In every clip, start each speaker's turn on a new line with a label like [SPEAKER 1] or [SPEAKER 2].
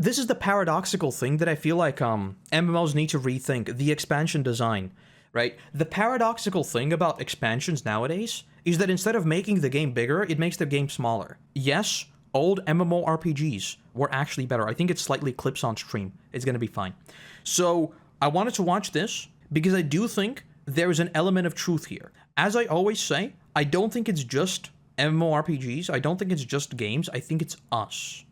[SPEAKER 1] this is the paradoxical thing that I feel like MMOs need to rethink, the expansion design, right? The paradoxical thing about expansions nowadays is that instead of making the game bigger, it makes the game smaller. Yes, old MMORPGs were actually better. I think it slightly clips on stream. It's gonna be fine. So I wanted to watch this because I do think there is an element of truth here. As I always say, I don't think it's just MMORPGs. I don't think it's just games. I think it's us.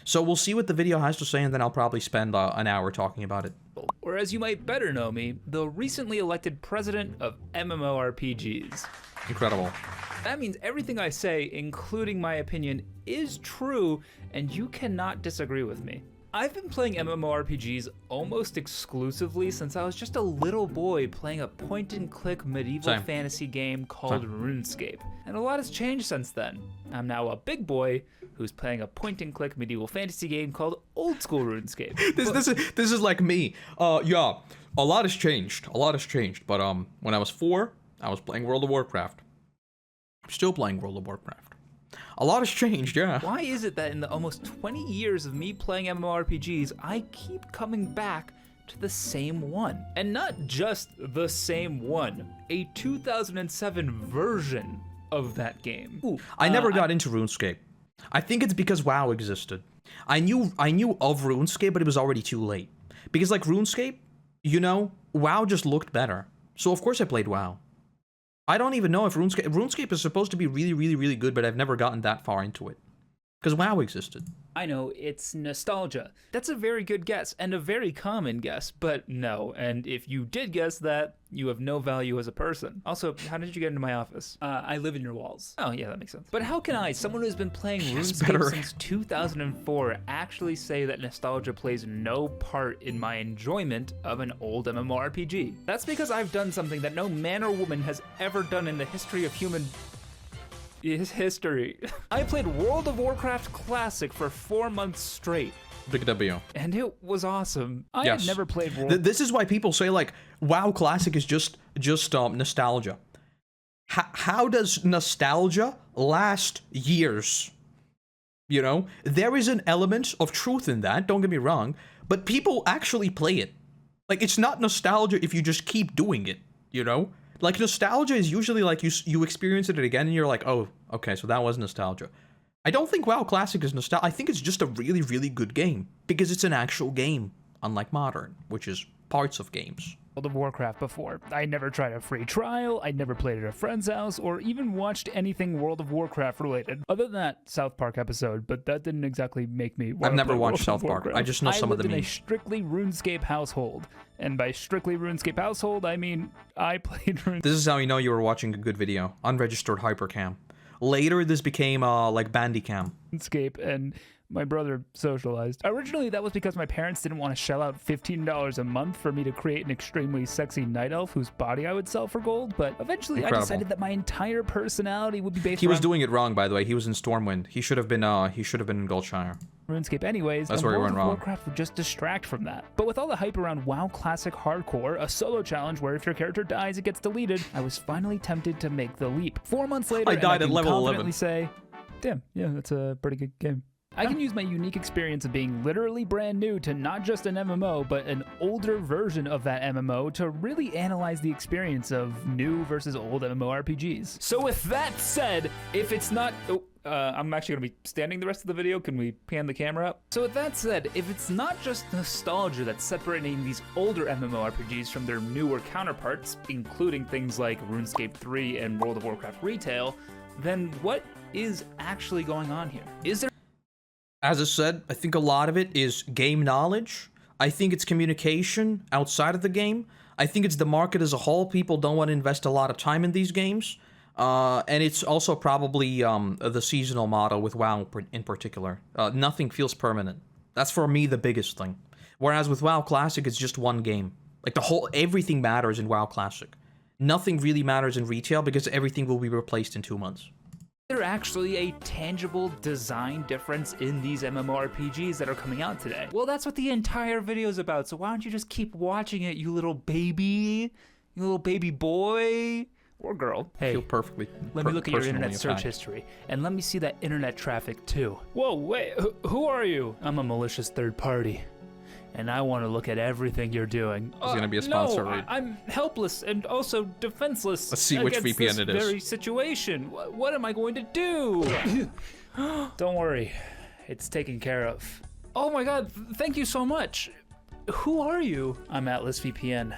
[SPEAKER 1] So we'll see what the video has to say, and then I'll probably spend an hour talking about it.
[SPEAKER 2] Or as you might better know me, the recently elected president of MMORPGs.
[SPEAKER 1] Incredible.
[SPEAKER 2] That means everything I say, including my opinion, is true, and you cannot disagree with me. I've been playing MMORPGs almost exclusively since I was just a little boy playing a point-and-click medieval fantasy game called RuneScape. And a lot has changed since then. I'm now a big boy who's playing a point-and-click medieval fantasy game called Old School RuneScape.
[SPEAKER 1] This is like me. Yeah, a lot has changed. A lot has changed. But when I was 4, I was playing World of Warcraft. I'm still playing World of Warcraft. A lot has changed, yeah.
[SPEAKER 2] Why is it that in the almost 20 years of me playing MMORPGs, I keep coming back to the same one? And not just the same one, a 2007 version of that game.
[SPEAKER 1] Ooh, I never got into RuneScape. I think it's because WoW existed. I knew of RuneScape, but it was already too late. Because like RuneScape, you know, WoW just looked better. So of course I played WoW. I don't even know if RuneScape is supposed to be really, really, really good, but I've never gotten that far into it. Because WoW existed.
[SPEAKER 2] I know, it's nostalgia. That's a very good guess, and a very common guess, but no. And if you did guess that, you have no value as a person. Also, how did you get into my office? I live in your walls. Oh, yeah, that makes sense. But how can I, someone who's been playing RuneScape since 2004, actually say that nostalgia plays no part in my enjoyment of an old MMORPG? That's because I've done something that no man or woman has ever done in the history of human history. I played World of Warcraft Classic for 4 months straight.
[SPEAKER 1] Big W.
[SPEAKER 2] And it was awesome. I had never played World.
[SPEAKER 1] This is why people say like, WoW Classic is just nostalgia. How does nostalgia last years? You know, there is an element of truth in that, don't get me wrong, but people actually play it. Like, it's not nostalgia if you just keep doing it, you know? Like, nostalgia is usually like you experience it again and you're like, oh, okay, so that was nostalgia. I don't think WoW Classic is nostalgia. I think it's just a really, really good game because it's an actual game, unlike Modern, which is parts of games.
[SPEAKER 2] World of Warcraft before. I never tried a free trial, I never played at a friend's house, or even watched anything World of Warcraft related. Other than that South Park episode, but that didn't exactly make me
[SPEAKER 1] I've never watched South Park. I just know some of the memes.
[SPEAKER 2] I lived in a strictly RuneScape household. And by strictly RuneScape household, I mean I played RuneScape.
[SPEAKER 1] This is how you know you were watching a good video. Unregistered hypercam. Later, this became like Bandicam.
[SPEAKER 2] RuneScape, and my brother socialized. Originally, that was because my parents didn't want to shell out $15 a month for me to create an extremely sexy night elf whose body I would sell for gold, but eventually I decided that my entire personality would be based
[SPEAKER 1] He was doing it wrong, by the way. He was in Stormwind. He should have been in Goldshire.
[SPEAKER 2] RuneScape anyways,
[SPEAKER 1] that's where he went wrong.
[SPEAKER 2] Warcraft would just distract from that. But with all the hype around WoW Classic Hardcore, a solo challenge where if your character dies, it gets deleted, I was finally tempted to make the leap. 4 months later,
[SPEAKER 1] I died at level 11.
[SPEAKER 2] Confidently say, damn, yeah, that's a pretty good game. I can use my unique experience of being literally brand new to not just an MMO, but an older version of that MMO to really analyze the experience of new versus old MMORPGs. So with that said, if it's not... I'm actually going to be standing the rest of the video. Can we pan the camera up? So with that said, if it's not just nostalgia that's separating these older MMORPGs from their newer counterparts, including things like RuneScape 3 and World of Warcraft Retail, then what is actually going on here? Is there...
[SPEAKER 1] As I said, I think a lot of it is game knowledge. I think it's communication outside of the game. I think it's the market as a whole. People don't want to invest a lot of time in these games. And it's also probably the seasonal model with WoW in particular. Nothing feels permanent. That's for me the biggest thing. Whereas with WoW Classic, it's just one game. Like everything matters in WoW Classic. Nothing really matters in retail because everything will be replaced in 2 months.
[SPEAKER 2] Is there actually a tangible design difference in these MMORPGs that are coming out today? Well, that's what the entire video is about, so why don't you just keep watching it, you little baby boy? or girl.
[SPEAKER 1] I
[SPEAKER 2] Hey,
[SPEAKER 1] feel perfectly.
[SPEAKER 2] let me look at your internet
[SPEAKER 1] personally
[SPEAKER 2] search
[SPEAKER 1] attacked.
[SPEAKER 2] history, and let me see that internet traffic too. Whoa, wait, who are you? I'm a malicious third party, and I want to look at everything you're doing.
[SPEAKER 1] There's gonna be a sponsor read.
[SPEAKER 2] I'm helpless and also defenseless.
[SPEAKER 1] Let's see which
[SPEAKER 2] against
[SPEAKER 1] VPN
[SPEAKER 2] this
[SPEAKER 1] it is.
[SPEAKER 2] very situation. What am I going to do? Don't worry, it's taken care of. Oh my God, thank you so much. Who are you? I'm Atlas VPN,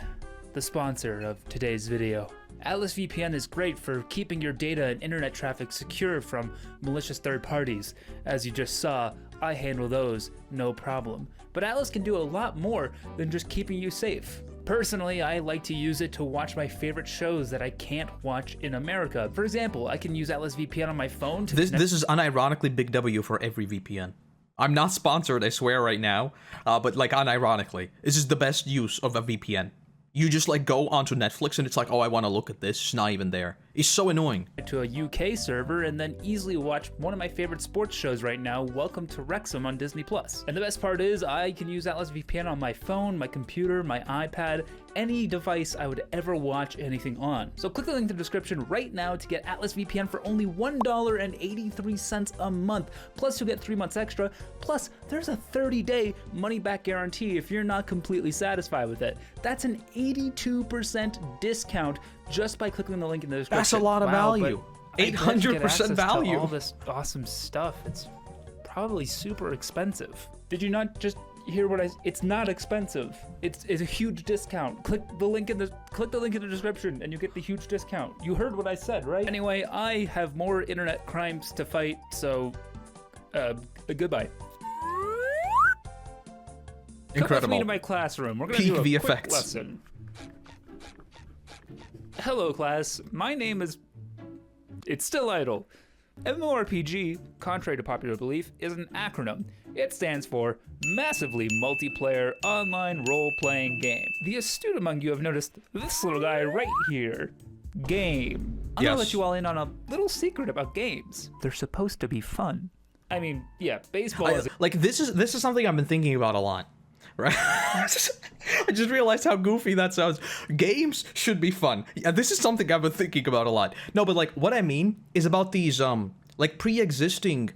[SPEAKER 2] the sponsor of today's video. Atlas VPN is great for keeping your data and internet traffic secure from malicious third parties. As you just saw, I handle those no problem. But Atlas can do a lot more than just keeping you safe. Personally, I like to use it to watch my favorite shows that I can't watch in America. For example, I can use Atlas VPN on my phone to
[SPEAKER 1] This is unironically big W for every VPN. I'm not sponsored, I swear right now, but like unironically, this is the best use of a VPN. You just like go onto Netflix and it's like, oh, I want to look at this. It's not even there. It's so annoying.
[SPEAKER 2] to a UK server and then easily watch one of my favorite sports shows right now, Welcome to Wrexham on Disney+. And the best part is I can use Atlas VPN on my phone, my computer, my iPad, any device I would ever watch anything on. So click the link in the description right now to get Atlas VPN for only $1.83 a month. Plus you'll get 3 months extra. Plus there's a 30-day money-back guarantee if you're not completely satisfied with it. That's an 82% discount just by clicking the link in the description.
[SPEAKER 1] That's a lot of value.
[SPEAKER 2] but I bet you get
[SPEAKER 1] 800%
[SPEAKER 2] access to
[SPEAKER 1] value.
[SPEAKER 2] all this awesome stuff. It's probably super expensive. Did you not just hear what it's not expensive. It's a huge discount. Click the link in the description and you get the huge discount. You heard what I said, right? Anyway, I have more internet crimes to fight, so goodbye. Come with me
[SPEAKER 1] Incredible.
[SPEAKER 2] to my classroom. We're gonna
[SPEAKER 1] Peak
[SPEAKER 2] do a quick
[SPEAKER 1] VFX.
[SPEAKER 2] lesson. Hello, class. My name is. It's still idle. MMORPG, contrary to popular belief, is an acronym. It stands for Massively Multiplayer Online Role-Playing Game. The astute among you have noticed this little guy right here. Game. I'm gonna
[SPEAKER 1] Yes.
[SPEAKER 2] let you all in on a little secret about games. They're supposed to be fun. I mean, yeah, baseball is.
[SPEAKER 1] Like this is something I've been thinking about a lot, right? I just realized how goofy that sounds. Games should be fun. Yeah, this is something I've been thinking about a lot. No, but like what I mean is about these like pre-existing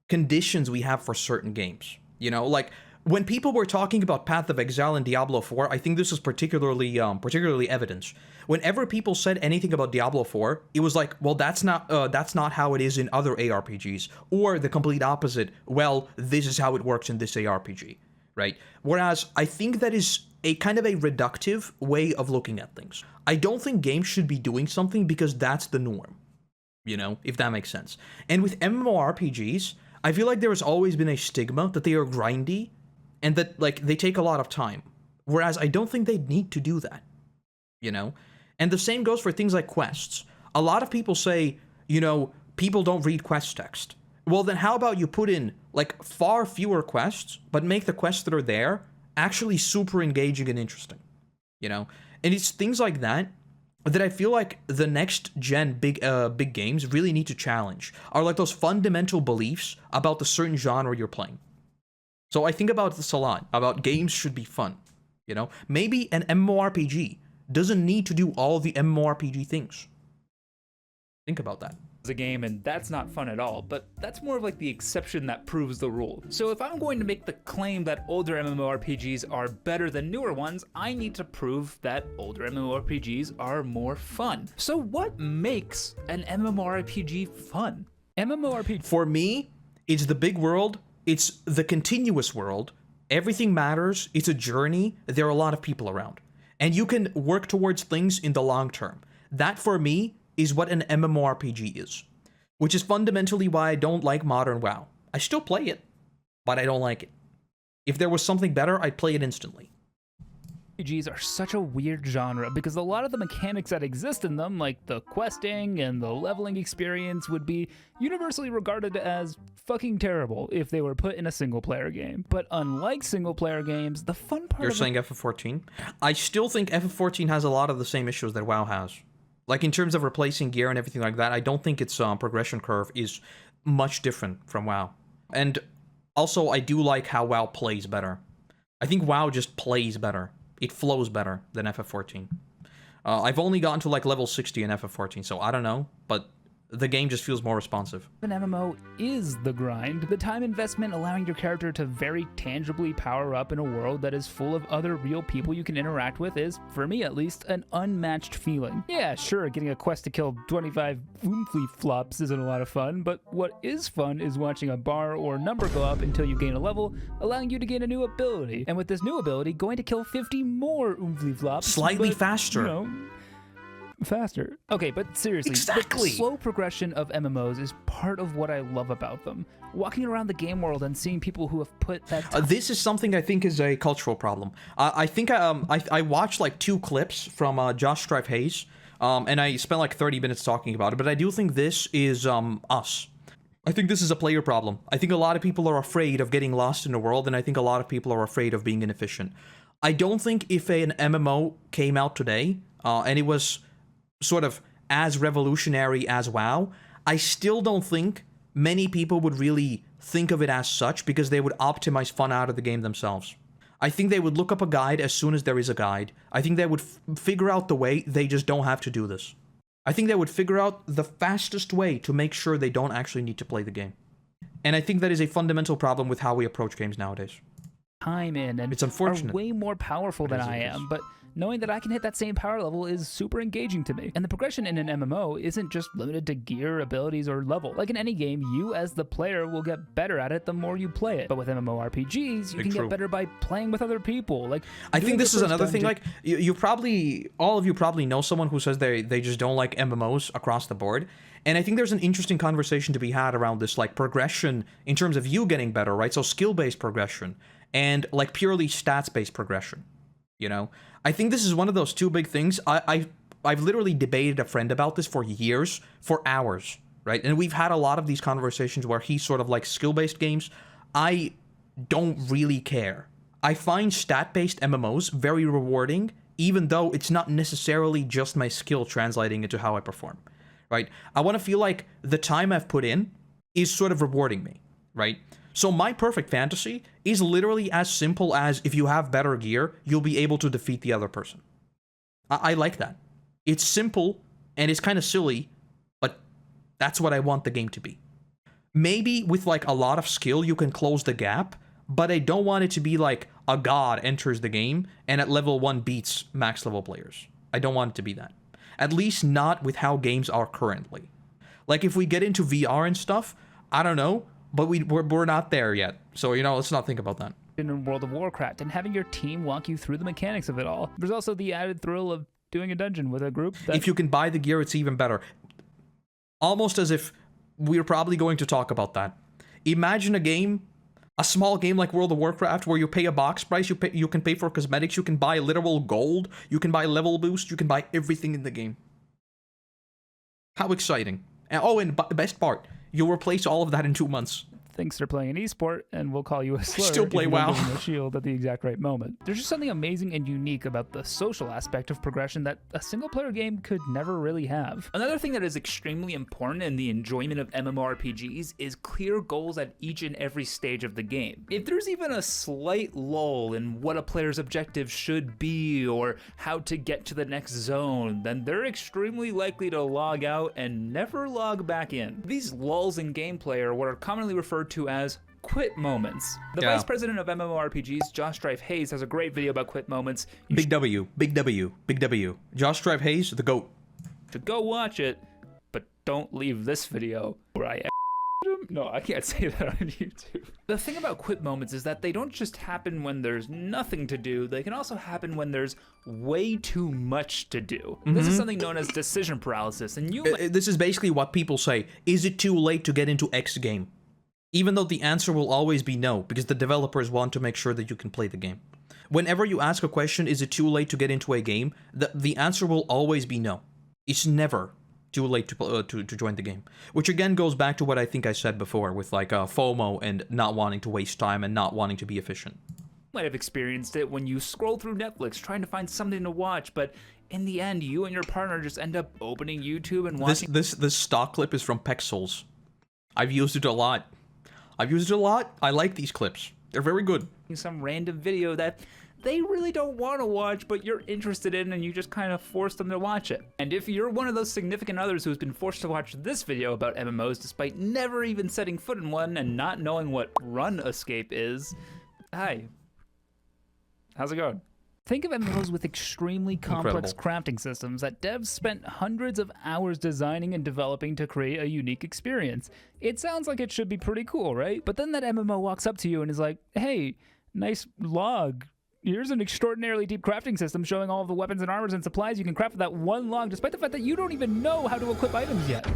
[SPEAKER 1] conditions we have for certain games. You know, like when people were talking about Path of Exile and Diablo 4, I think this is particularly evident. Whenever people said anything about Diablo 4, it was like, well, that's not how it is in other ARPGs, or the complete opposite. Well, this is how it works in this ARPG, right? Whereas I think that is a kind of a reductive way of looking at things. I don't think games should be doing something because that's the norm, you know, if that makes sense. And with MMORPGs, I feel like there has always been a stigma that they are grindy and that like they take a lot of time. Whereas I don't think they need to do that, you know? And the same goes for things like quests. A lot of people say, you know, people don't read quest text. Well, then how about you put in like far fewer quests, but make the quests that are there actually super engaging and interesting, you know? And it's things like that that I feel like the next gen big games really need to challenge, are like those fundamental beliefs about the certain genre you're playing. So I think about this a lot, about games should be fun, you know? Maybe an MMORPG doesn't need to do all the MMORPG things. Think about that.
[SPEAKER 2] A game, and that's not fun at all, but that's more of like the exception that proves the rule. So if I'm going to make the claim that older MMORPGs are better than newer ones, I need to prove that older MMORPGs are more fun. So what makes an MMORPG fun? MMORPG.
[SPEAKER 1] For me, it's the big world, it's the continuous world, everything matters, it's a journey, there are a lot of people around. And you can work towards things in the long term. That, for me, is what an MMORPG is. Which is fundamentally why I don't like modern WoW. I still play it, but I don't like it. If there was something better, I'd play it instantly.
[SPEAKER 2] RPGs are such a weird genre because a lot of the mechanics that exist in them, like the questing and the leveling experience, would be universally regarded as fucking terrible if they were put in a single-player game. But unlike single-player games, the fun part
[SPEAKER 1] You're saying FF14? I still think FF14 has a lot of the same issues that WoW has. Like, in terms of replacing gear and everything like that, I don't think its progression curve is much different from WoW. And also, I do like how WoW plays better. I think WoW just plays better. It flows better than FF14. I've only gotten to like level 60 in FF14, so I don't know, but the game just feels more responsive.
[SPEAKER 2] An MMO is the grind. The time investment allowing your character to very tangibly power up in a world that is full of other real people you can interact with is, for me at least, an unmatched feeling. Yeah, sure, getting a quest to kill 25 Oomfleet flops isn't a lot of fun, but what is fun is watching a bar or number go up until you gain a level, allowing you to gain a new ability. And with this new ability, going to kill 50 more Oomfleet flops.
[SPEAKER 1] Slightly faster.
[SPEAKER 2] You know, faster. Okay, but seriously,
[SPEAKER 1] exactly.
[SPEAKER 2] The slow progression of MMOs is part of what I love about them. Walking around the game world and seeing people who have put that
[SPEAKER 1] this is something I think is a cultural problem. I think I watched like 2 clips from Josh Strife Hayes, and I spent like 30 minutes talking about it, but I do think this is us. I think this is a player problem. I think a lot of people are afraid of getting lost in the world, and I think a lot of people are afraid of being inefficient. I don't think if an MMO came out today, and it was sort of as revolutionary as WoW, I still don't think many people would really think of it as such because they would optimize fun out of the game themselves. I think they would look up a guide as soon as there is a guide. I think they would figure out the way, they just don't have to do this. I think they would figure out the fastest way to make sure they don't actually need to play the game. And I think that is a fundamental problem with how we approach games nowadays.
[SPEAKER 2] Time in and
[SPEAKER 1] it's unfortunate.
[SPEAKER 2] Are way more powerful than I am, but knowing that I can hit that same power level is super engaging to me. And the progression in an MMO isn't just limited to gear, abilities, or level. Like in any game, you as the player will get better at it the more you play it. But with MMORPGs, you can get better by playing with other people. Like
[SPEAKER 1] I think this is another thing, like you probably, all of you probably know someone who says they just don't like MMOs across the board. And I think there's an interesting conversation to be had around this, like progression in terms of you getting better, right? So skill-based progression and like purely stats-based progression. You know, I think this is one of those 2 big things. I've literally debated a friend about this for years, for hours, right? And we've had a lot of these conversations where he's sort of like skill-based games. I don't really care. I find stat-based MMOs very rewarding, even though it's not necessarily just my skill translating into how I perform, right? I want to feel like the time I've put in is sort of rewarding me, right? So my perfect fantasy is literally as simple as if you have better gear, you'll be able to defeat the other person. I like that. It's simple and it's kind of silly, but that's what I want the game to be. Maybe with like a lot of skill, you can close the gap, but I don't want it to be like a god enters the game and at level 1 beats max level players. I don't want it to be that. At least not with how games are currently. Like if we get into VR and stuff, I don't know, but we're not there yet. So, you know, let's not think about that.
[SPEAKER 2] In World of Warcraft and having your team walk you through the mechanics of it all. There's also the added thrill of doing a dungeon with a group.
[SPEAKER 1] If you can buy the gear, it's even better. Almost as if we're probably going to talk about that. Imagine a game, a small game like World of Warcraft where you pay a box price, you can pay for cosmetics, you can buy literal gold, you can buy level boost, you can buy everything in the game. How exciting. And, oh, and the best part, you'll replace all of that in 2 months.
[SPEAKER 2] Thinks they're playing an esport and will call you a slur.
[SPEAKER 1] Still play WoW.
[SPEAKER 2] The shield at the exact right moment. There's just something amazing and unique about the social aspect of progression that a single-player game could never really have.
[SPEAKER 3] Another thing that is extremely important in the enjoyment of MMORPGs is clear goals at each and every stage of the game. If there's even a slight lull in what a player's objective should be or how to get to the next zone, then they're extremely likely to log out and never log back in. These lulls in gameplay are what are commonly referred to as quit moments. The vice president of MMORPGs, Josh Strife Hayes, has a great video about quit moments.
[SPEAKER 1] Big W, big W, big W. Josh Strife Hayes, the GOAT.
[SPEAKER 3] To go watch it, but don't leave this video where I him. No, I can't say that on YouTube. The thing about quit moments is that they don't just happen when there's nothing to do, they can also happen when there's way too much to do. This is something known as decision paralysis, and
[SPEAKER 1] this is basically what people say. Is it too late to get into X game? Even though the answer will always be no, because the developers want to make sure that you can play the game. Whenever you ask a question, is it too late to get into a game, the answer will always be no. It's never too late to join the game. Which again goes back to what I think I said before with like FOMO and not wanting to waste time and not wanting to be efficient.
[SPEAKER 3] Might have experienced it when you scroll through Netflix trying to find something to watch, but in the end, you and your partner just end up opening YouTube and watching.
[SPEAKER 1] This stock clip is from Pexels. I've used it a lot. I like these clips. They're very good.
[SPEAKER 3] Some random video that they really don't want to watch, but you're interested in, and you just kind of force them to watch it. And if you're one of those significant others who's been forced to watch this video about MMOs despite never even setting foot in one and not knowing what run escape is, hi. How's it going?
[SPEAKER 2] Think of MMOs with extremely complex
[SPEAKER 1] Incredible.
[SPEAKER 2] crafting systems that devs spent hundreds of hours designing and developing to create a unique experience. It sounds like it should be pretty cool, right? But then that MMO walks up to you and is like, hey, nice log. Here's an extraordinarily deep crafting system showing all of the weapons and armors and supplies you can craft with that one log, despite the fact that you don't even know how to equip items yet.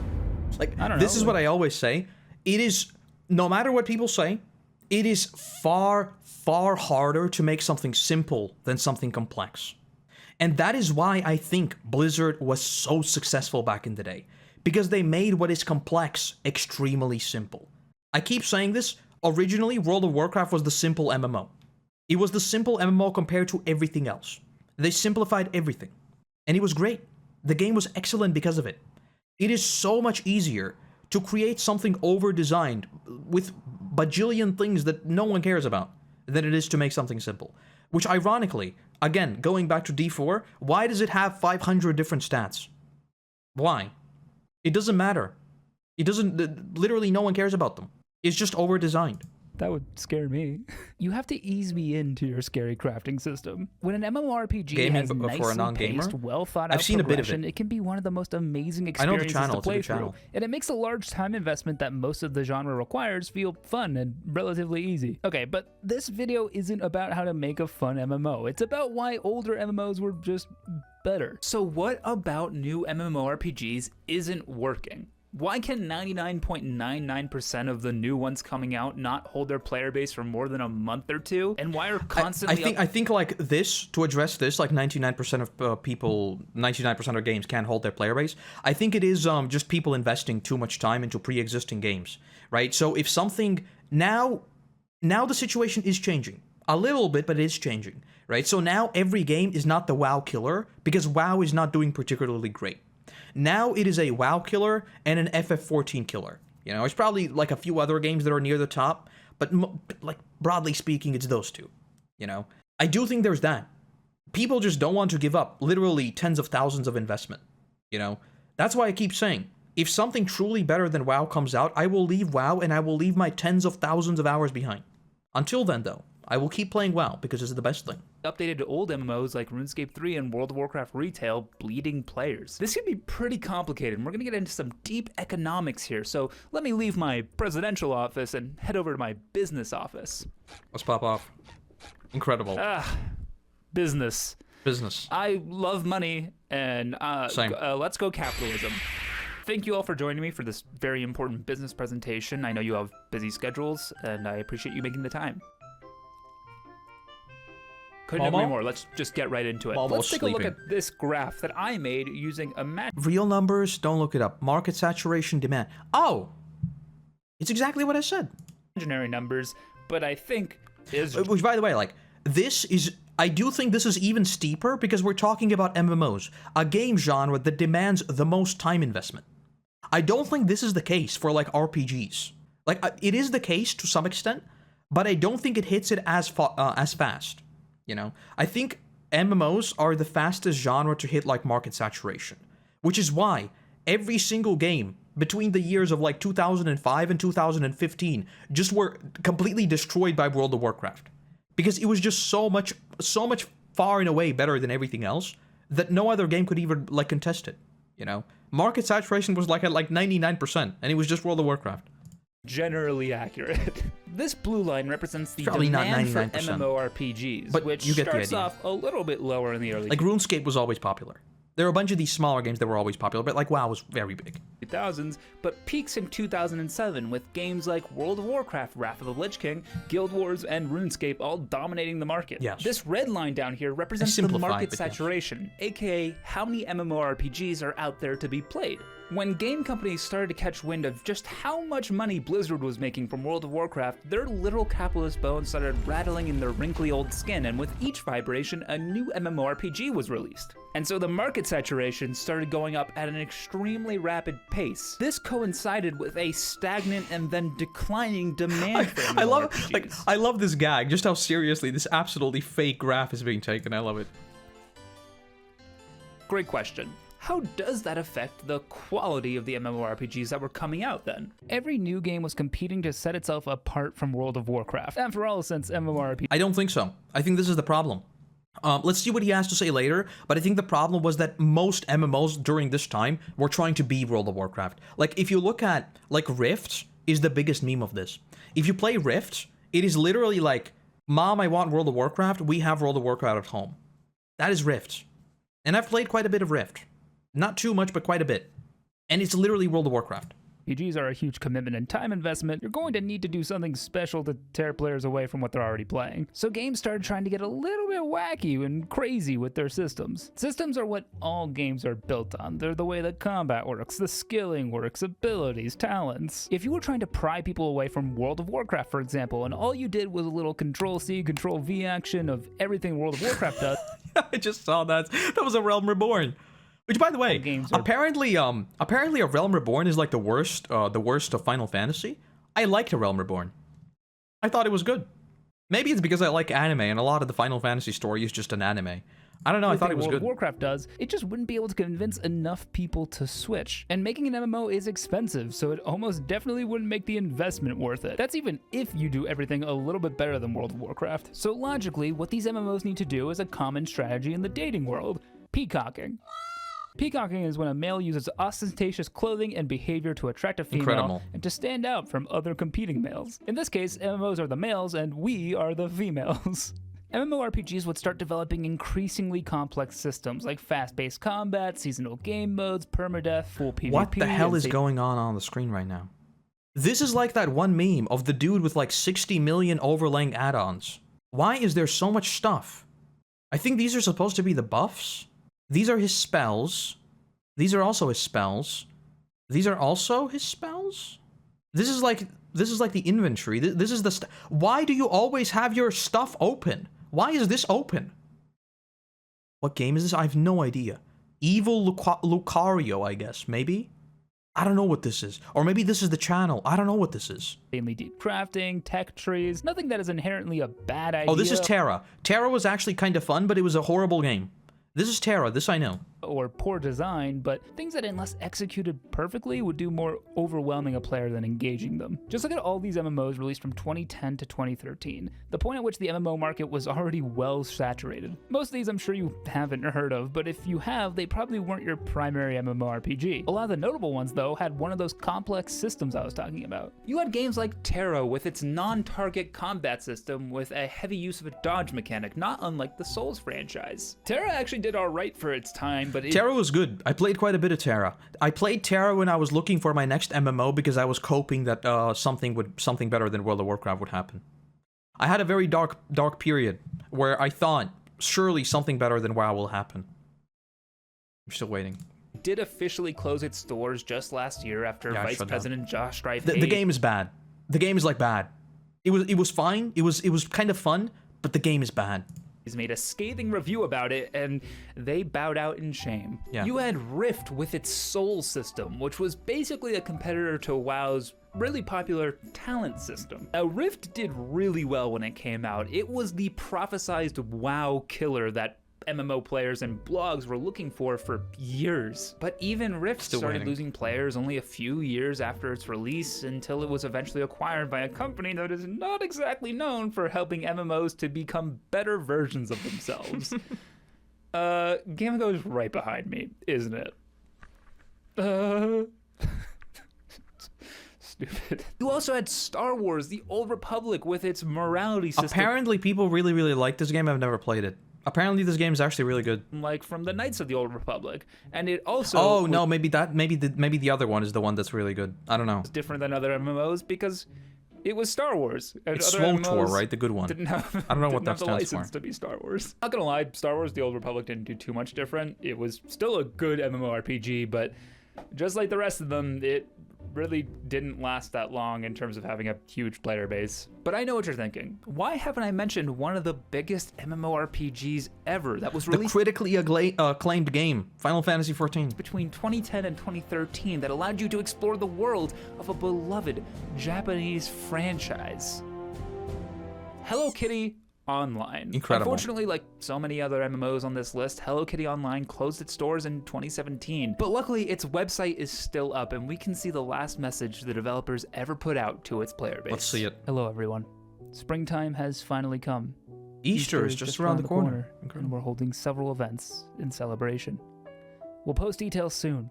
[SPEAKER 1] Like,
[SPEAKER 2] I don't
[SPEAKER 1] this
[SPEAKER 2] know,
[SPEAKER 1] is
[SPEAKER 2] like-
[SPEAKER 1] what I always say. It is, no matter what people say, it is far, far harder to make something simple than something complex. And that is why I think Blizzard was so successful back in the day. Because they made what is complex extremely simple. I keep saying this, originally World of Warcraft was the simple MMO. It was the simple MMO compared to everything else. They simplified everything. And it was great. The game was excellent because of it. It is so much easier to create something over-designed with bajillion things that no one cares about than it is to make something simple. Which ironically, again, going back to D4, why does it have 500 different stats? Why? It doesn't matter. It doesn't, literally no one cares about them. It's just over-designed.
[SPEAKER 2] That would scare me. You have to ease me into your scary crafting system. When an MMORPG
[SPEAKER 1] Gaming
[SPEAKER 2] has
[SPEAKER 1] for a
[SPEAKER 2] nicely
[SPEAKER 1] non-gamer?
[SPEAKER 2] paced, well thought out
[SPEAKER 1] I've seen a bit of
[SPEAKER 2] progression,
[SPEAKER 1] it.
[SPEAKER 2] it can be one of the most amazing
[SPEAKER 1] I know the
[SPEAKER 2] experiences
[SPEAKER 1] channel,
[SPEAKER 2] to
[SPEAKER 1] it's a
[SPEAKER 2] play
[SPEAKER 1] good
[SPEAKER 2] through.
[SPEAKER 1] channel.
[SPEAKER 2] And it makes a large time investment that most of the genre requires feel fun and relatively easy. Okay, but this video isn't about how to make a fun MMO. It's about why older MMOs were just better.
[SPEAKER 3] So what about new MMORPGs isn't working? Why can 99.99% of the new ones coming out not hold their player base for more than a month or two? And why are constantly
[SPEAKER 1] I think like this, to address this, like 99% of people, 99% of games can't hold their player base. I think it is just people investing too much time into pre-existing games, right? So if something, now the situation is changing. A little bit, but it is changing, right? So now every game is not the WoW killer, because WoW is not doing particularly great. Now it is a WoW killer and an FF14 killer. You know, it's probably like a few other games that are near the top, but like broadly speaking, it's those two. You know, I do think there's that. People just don't want to give up literally tens of thousands of investment. You know, that's why I keep saying, if something truly better than WoW comes out, I will leave WoW and I will leave my tens of thousands of hours behind. Until then, though, I will keep playing WoW because it's the best thing.
[SPEAKER 3] updated to old MMOs like RuneScape 3 and World of Warcraft Retail bleeding players. This can be pretty complicated, and we're gonna get into some deep economics here, so let me leave my presidential office and head over to my business office.
[SPEAKER 1] Let's pop off. Incredible.
[SPEAKER 3] Business.
[SPEAKER 1] Business.
[SPEAKER 3] I love money, and
[SPEAKER 1] Same.
[SPEAKER 3] Let's go capitalism. Thank you all for joining me for this very important business presentation. I know you have busy schedules, and I appreciate you making the time. Couldn't agree
[SPEAKER 1] Momo?
[SPEAKER 3] more. Let's just get right into it.
[SPEAKER 1] Momo's
[SPEAKER 3] Let's take a look
[SPEAKER 1] sleeping.
[SPEAKER 3] at this graph that I made using a
[SPEAKER 1] Real numbers, don't look it up. Market saturation, demand. Oh! It's exactly what I said.
[SPEAKER 3] imaginary numbers, but I think is
[SPEAKER 1] Which, by the way, like, this is... I do think this is even steeper because we're talking about MMOs, a game genre that demands the most time investment. I don't think this is the case for, like, RPGs. Like, it is the case to some extent, but I don't think it hits it as fast, you know? I think MMOs are the fastest genre to hit, like, market saturation, which is why every single game between the years of, like, 2005 and 2015 just were completely destroyed by World of Warcraft. Because it was just so much far and away better than everything else that no other game could even, like, contest it, you know? Market saturation was, like, at, like, 99%, and it was just World of Warcraft.
[SPEAKER 3] generally accurate. This blue line represents the
[SPEAKER 1] Probably not
[SPEAKER 3] demand for
[SPEAKER 1] 99%.
[SPEAKER 3] MMORPGs,
[SPEAKER 1] But
[SPEAKER 3] which
[SPEAKER 1] you get the
[SPEAKER 3] starts
[SPEAKER 1] idea.
[SPEAKER 3] off a little bit lower in the early
[SPEAKER 1] Like, RuneScape was always popular. There were a bunch of these smaller games that were always popular, but, like, WoW was very big.
[SPEAKER 3] 2000s, but peaks in 2007 with games like World of Warcraft, Wrath of the Lich King, Guild Wars, and RuneScape all dominating the market.
[SPEAKER 1] Yes.
[SPEAKER 3] This red line down here represents the
[SPEAKER 1] simplified,
[SPEAKER 3] market
[SPEAKER 1] but yes.
[SPEAKER 3] saturation, aka how many MMORPGs are out there to be played. When game companies started to catch wind of just how much money Blizzard was making from World of Warcraft, their literal capitalist bones started rattling in their wrinkly old skin, and with each vibration, a new MMORPG was released. And so the market saturation started going up at an extremely rapid pace. This coincided with a stagnant and then declining demand for MMORPGs.
[SPEAKER 1] I love this gag, just how seriously this absolutely fake graph is being taken. I love it.
[SPEAKER 3] Great question. How does that affect the quality of the MMORPGs that were coming out then?
[SPEAKER 2] Every new game was competing to set itself apart from World of Warcraft. After all, since MMORPG...
[SPEAKER 1] I don't think so. I think this is the problem. Let's see what he has to say later, but I think the problem was that most MMOs during this time were trying to be World of Warcraft. Like, if you look at, like, Rift is the biggest meme of this. If you play Rift, it is literally like, Mom, I want World of Warcraft, we have World of Warcraft at home. That is Rift. And I've played quite a bit of Rift. Not too much, but quite a bit. And it's literally World of Warcraft.
[SPEAKER 2] RPGs are a huge commitment and time investment. You're going to need to do something special to tear players away from what they're already playing. So games started trying to get a little bit wacky and crazy with their systems. Systems are what all games are built on. They're the way that combat works, the skilling works, abilities, talents. If you were trying to pry people away from World of Warcraft, for example, and all you did was a little Control-C, Control-V action of everything World of Warcraft does...
[SPEAKER 1] I just saw that. That was a Realm Reborn. Which, by the way, apparently a Realm Reborn is like the worst of Final Fantasy. I liked a Realm Reborn. I thought it was good. Maybe it's because I like anime, and a lot of the Final Fantasy story is just an anime. I don't know, I thought it was good.
[SPEAKER 2] World of Warcraft does, it just wouldn't be able to convince enough people to switch. And making an MMO is expensive, so it almost definitely wouldn't make the investment worth it. That's even if you do everything a little bit better than World of Warcraft. So logically, what these MMOs need to do is a common strategy in the dating world: peacocking. Peacocking is when a male uses ostentatious clothing and behavior to attract a female and to stand out from other competing males. In this case, MMOs are the males and we are the females. MMORPGs would start developing increasingly complex systems like fast-paced combat, seasonal game modes, permadeath, full PvP...
[SPEAKER 1] What the hell is going on the screen right now? This is like that one meme of the dude with like 60 million overlaying add-ons. Why is there so much stuff? I think these are supposed to be the buffs. These are his spells. These are also his spells. These are also his spells? This is like the inventory. This is the why do you always have your stuff open? Why is this open? What game is this? I have no idea. Evil Lucario, I guess. Maybe? I don't know what this is. Or maybe this is the channel. I don't know what this is.
[SPEAKER 2] Mainly deep crafting, tech trees, nothing that is inherently a bad idea.
[SPEAKER 1] Oh, this is Terra. Terra was actually kind of fun, but it was a horrible game. This is Terra, this I know.
[SPEAKER 2] Or poor design, but things that unless executed perfectly would do more overwhelming a player than engaging them. Just look at all these MMOs released from 2010 to 2013, the point at which the MMO market was already well saturated. Most of these I'm sure you haven't heard of, but if you have, they probably weren't your primary MMORPG. A lot of the notable ones though had one of those complex systems I was talking about.
[SPEAKER 3] You had games like Terra with its non-target combat system with a heavy use of a dodge mechanic, not unlike the Souls franchise. Terra actually did alright for its time, but
[SPEAKER 1] Terra was good. I played quite a bit of Terra. I played Terra when I was looking for my next MMO because I was hoping that something better than World of Warcraft would happen. I had a very dark period where I thought surely something better than WoW will happen. I'm still waiting.
[SPEAKER 3] Did officially close its doors just last year after Vice President Josh Strife.
[SPEAKER 1] The game is bad. The game is like bad. It was fine. It was kind of fun, but the game is bad.
[SPEAKER 3] He's made a scathing review about it, and they bowed out in shame. Yeah. You had Rift with its Soul system, which was basically a competitor to WoW's really popular talent system. Now, Rift did really well when it came out. It was the prophesized WoW killer that MMO players and blogs were looking for years. But even Rift started losing players only a few years after its release until it was eventually acquired by a company that is not exactly known for helping MMOs to become better versions of themselves. Game goes right behind me, isn't it? Stupid. You also had Star Wars: The Old Republic with its morality system.
[SPEAKER 1] Apparently people really like this game. I've never played it. Apparently this game is actually really good.
[SPEAKER 3] Like from the Knights of the Old Republic. And it also...
[SPEAKER 1] Oh, no, maybe the other one is the one that's really good. I don't know.
[SPEAKER 3] It's different than other MMOs because it was Star Wars. And
[SPEAKER 1] it's SWTOR, right? The good one.
[SPEAKER 3] I
[SPEAKER 1] don't know what that stands for.
[SPEAKER 3] Didn't have the license to be Star Wars. Not gonna lie, Star Wars: The Old Republic didn't do too much different. It was still a good MMORPG, but
[SPEAKER 2] just like the rest of them, it really didn't last that long in terms of having a huge player base.
[SPEAKER 3] But I know what you're thinking. Why haven't I mentioned one of the biggest MMORPGs ever that was
[SPEAKER 1] The
[SPEAKER 3] released
[SPEAKER 1] critically acclaimed game, Final Fantasy XIV.
[SPEAKER 3] between 2010 and 2013 that allowed you to explore the world of a beloved Japanese franchise? Hello Kitty Online.
[SPEAKER 1] Incredible.
[SPEAKER 3] Unfortunately, like so many other MMOs on this list, Hello Kitty Online closed its doors in 2017. But luckily, its website is still up, and we can see the last message the developers ever put out to its player base.
[SPEAKER 1] Let's see it.
[SPEAKER 2] Hello, everyone. Springtime has finally come.
[SPEAKER 1] Easter is just around the corner.
[SPEAKER 2] And we're holding several events in celebration. We'll post details soon,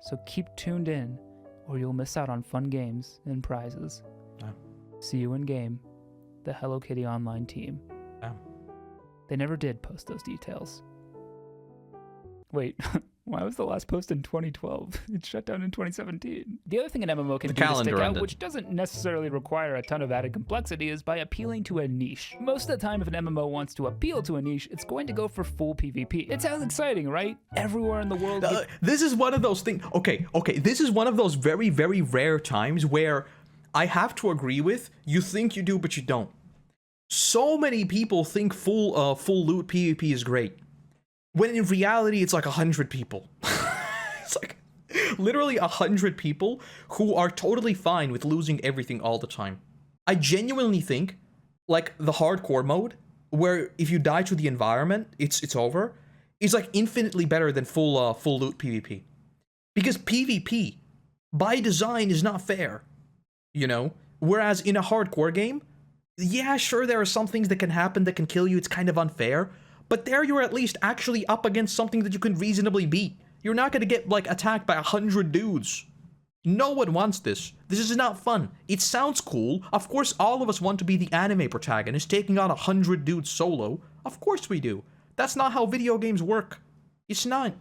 [SPEAKER 2] so keep tuned in, or you'll miss out on fun games and prizes.
[SPEAKER 1] Yeah.
[SPEAKER 2] See you in game. The Hello Kitty Online team.
[SPEAKER 1] Yeah.
[SPEAKER 2] They never did post those details. Wait, why was the last post in 2012? It shut down in 2017. The other thing an MMO can
[SPEAKER 1] The
[SPEAKER 2] do to stick
[SPEAKER 1] calendar
[SPEAKER 2] out,
[SPEAKER 1] ended.
[SPEAKER 2] which doesn't necessarily require a ton of added complexity, is by appealing to a niche. Most of the time, if an MMO wants to appeal to a niche, it's going to go for full PvP. It sounds exciting, right? Everywhere in the world.
[SPEAKER 1] This is one of those things. Okay. This is one of those very, very rare times where I have to agree with you think you do, but you don't. So many people think full loot PvP is great, when in reality it's like 100 people. It's like literally 100 people who are totally fine with losing everything all the time. I genuinely think like the hardcore mode, where if you die to the environment, it's over, is like infinitely better than full loot PvP, because PvP by design is not fair, you know. Whereas in a hardcore game, yeah, sure, there are some things that can happen that can kill you. It's kind of unfair. But there you're at least actually up against something that you can reasonably beat. You're not going to get, like, attacked by 100 dudes. No one wants this. This is not fun. It sounds cool. Of course, all of us want to be the anime protagonist taking on 100 dudes solo. Of course we do. That's not how video games work. It's not.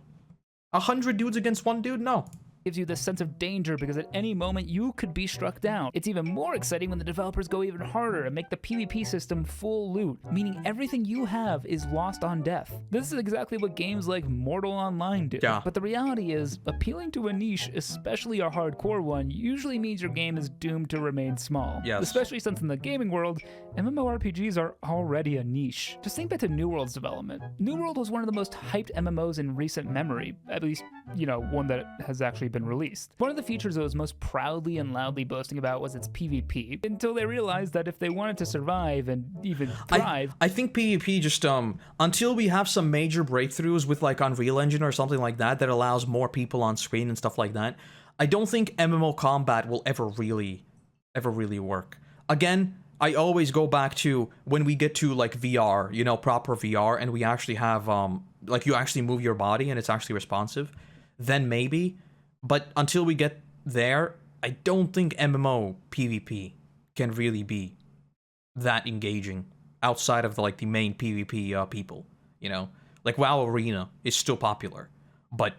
[SPEAKER 1] 100 dudes against one dude? No.
[SPEAKER 2] Gives you this sense of danger because at any moment you could be struck down. It's even more exciting when the developers go even harder and make the PvP system full loot, meaning everything you have is lost on death. This is exactly what games like Mortal Online do.
[SPEAKER 1] Yeah.
[SPEAKER 2] But the reality is, appealing to a niche, especially a hardcore one, usually means your game is doomed to remain small.
[SPEAKER 1] Yes.
[SPEAKER 2] Especially since in the gaming world, MMORPGs are already a niche. Just think back to New World's development. New World was one of the most hyped MMOs in recent memory, at least, you know, one that has actually been released. One of the features it was most proudly and loudly boasting about was its PvP, until they realized that if they wanted to survive and even thrive...
[SPEAKER 1] I think PvP just, until we have some major breakthroughs with, like, Unreal Engine or something like that allows more people on screen and stuff like that, I don't think MMO combat will ever really work. Again, I always go back to when we get to, like, VR, you know, proper VR, and we actually have, like, you actually move your body and it's actually responsive, then maybe. But until we get there, I don't think MMO PvP can really be that engaging outside of the main PvP people, you know? Like, WoW Arena is still popular, but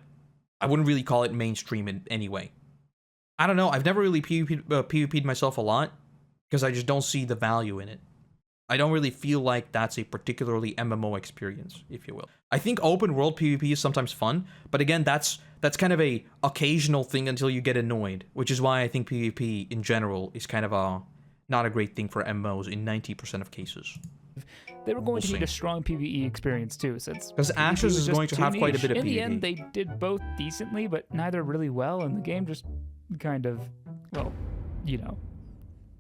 [SPEAKER 1] I wouldn't really call it mainstream in any way. I don't know, I've never really PvP'd myself a lot, because I just don't see the value in it. I don't really feel like that's a particularly MMO experience, if you will. I think open world PvP is sometimes fun, but again, that's kind of a occasional thing until you get annoyed, which is why I think PvP in general is kind of not a great thing for MMOs in 90% of cases.
[SPEAKER 2] They were going to need a strong PvE experience too, since...
[SPEAKER 1] Because
[SPEAKER 2] PvP
[SPEAKER 1] Ashes
[SPEAKER 2] was
[SPEAKER 1] is
[SPEAKER 2] just
[SPEAKER 1] going to
[SPEAKER 2] too
[SPEAKER 1] have quite a
[SPEAKER 2] niche.
[SPEAKER 1] bit of
[SPEAKER 2] In the
[SPEAKER 1] PvE.
[SPEAKER 2] end, they did both decently, but neither really well, and the game just kind of, well, you know.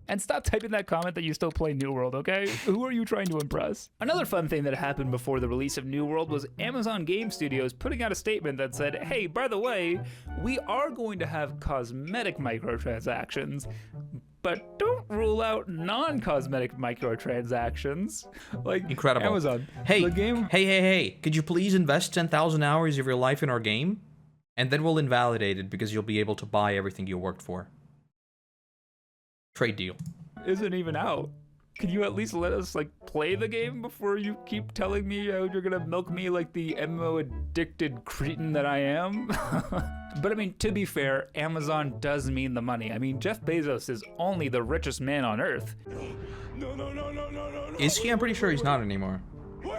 [SPEAKER 2] And stop typing that comment that you still play New World, okay? Who are you trying to impress?
[SPEAKER 3] Another fun thing that happened before the release of New World was Amazon Game Studios putting out a statement that said, hey, by the way, we are going to have cosmetic microtransactions, but don't rule out non-cosmetic microtransactions. Like,
[SPEAKER 1] Incredible.
[SPEAKER 3] Amazon.
[SPEAKER 1] Hey,
[SPEAKER 3] the game...
[SPEAKER 1] hey, could you please invest 10,000 hours of your life in our game? And then we'll invalidate it because you'll be able to buy everything you worked for. Trade deal.
[SPEAKER 2] Isn't even out. Can you at least let us, like, play the game before you keep telling me how you're gonna milk me like the MMO-addicted cretin that I am? But I mean, to be fair, Amazon does mean the money. I mean, Jeff Bezos is only the richest man on Earth.
[SPEAKER 4] No.
[SPEAKER 1] Is he? I'm pretty sure he's not anymore.
[SPEAKER 4] Wait.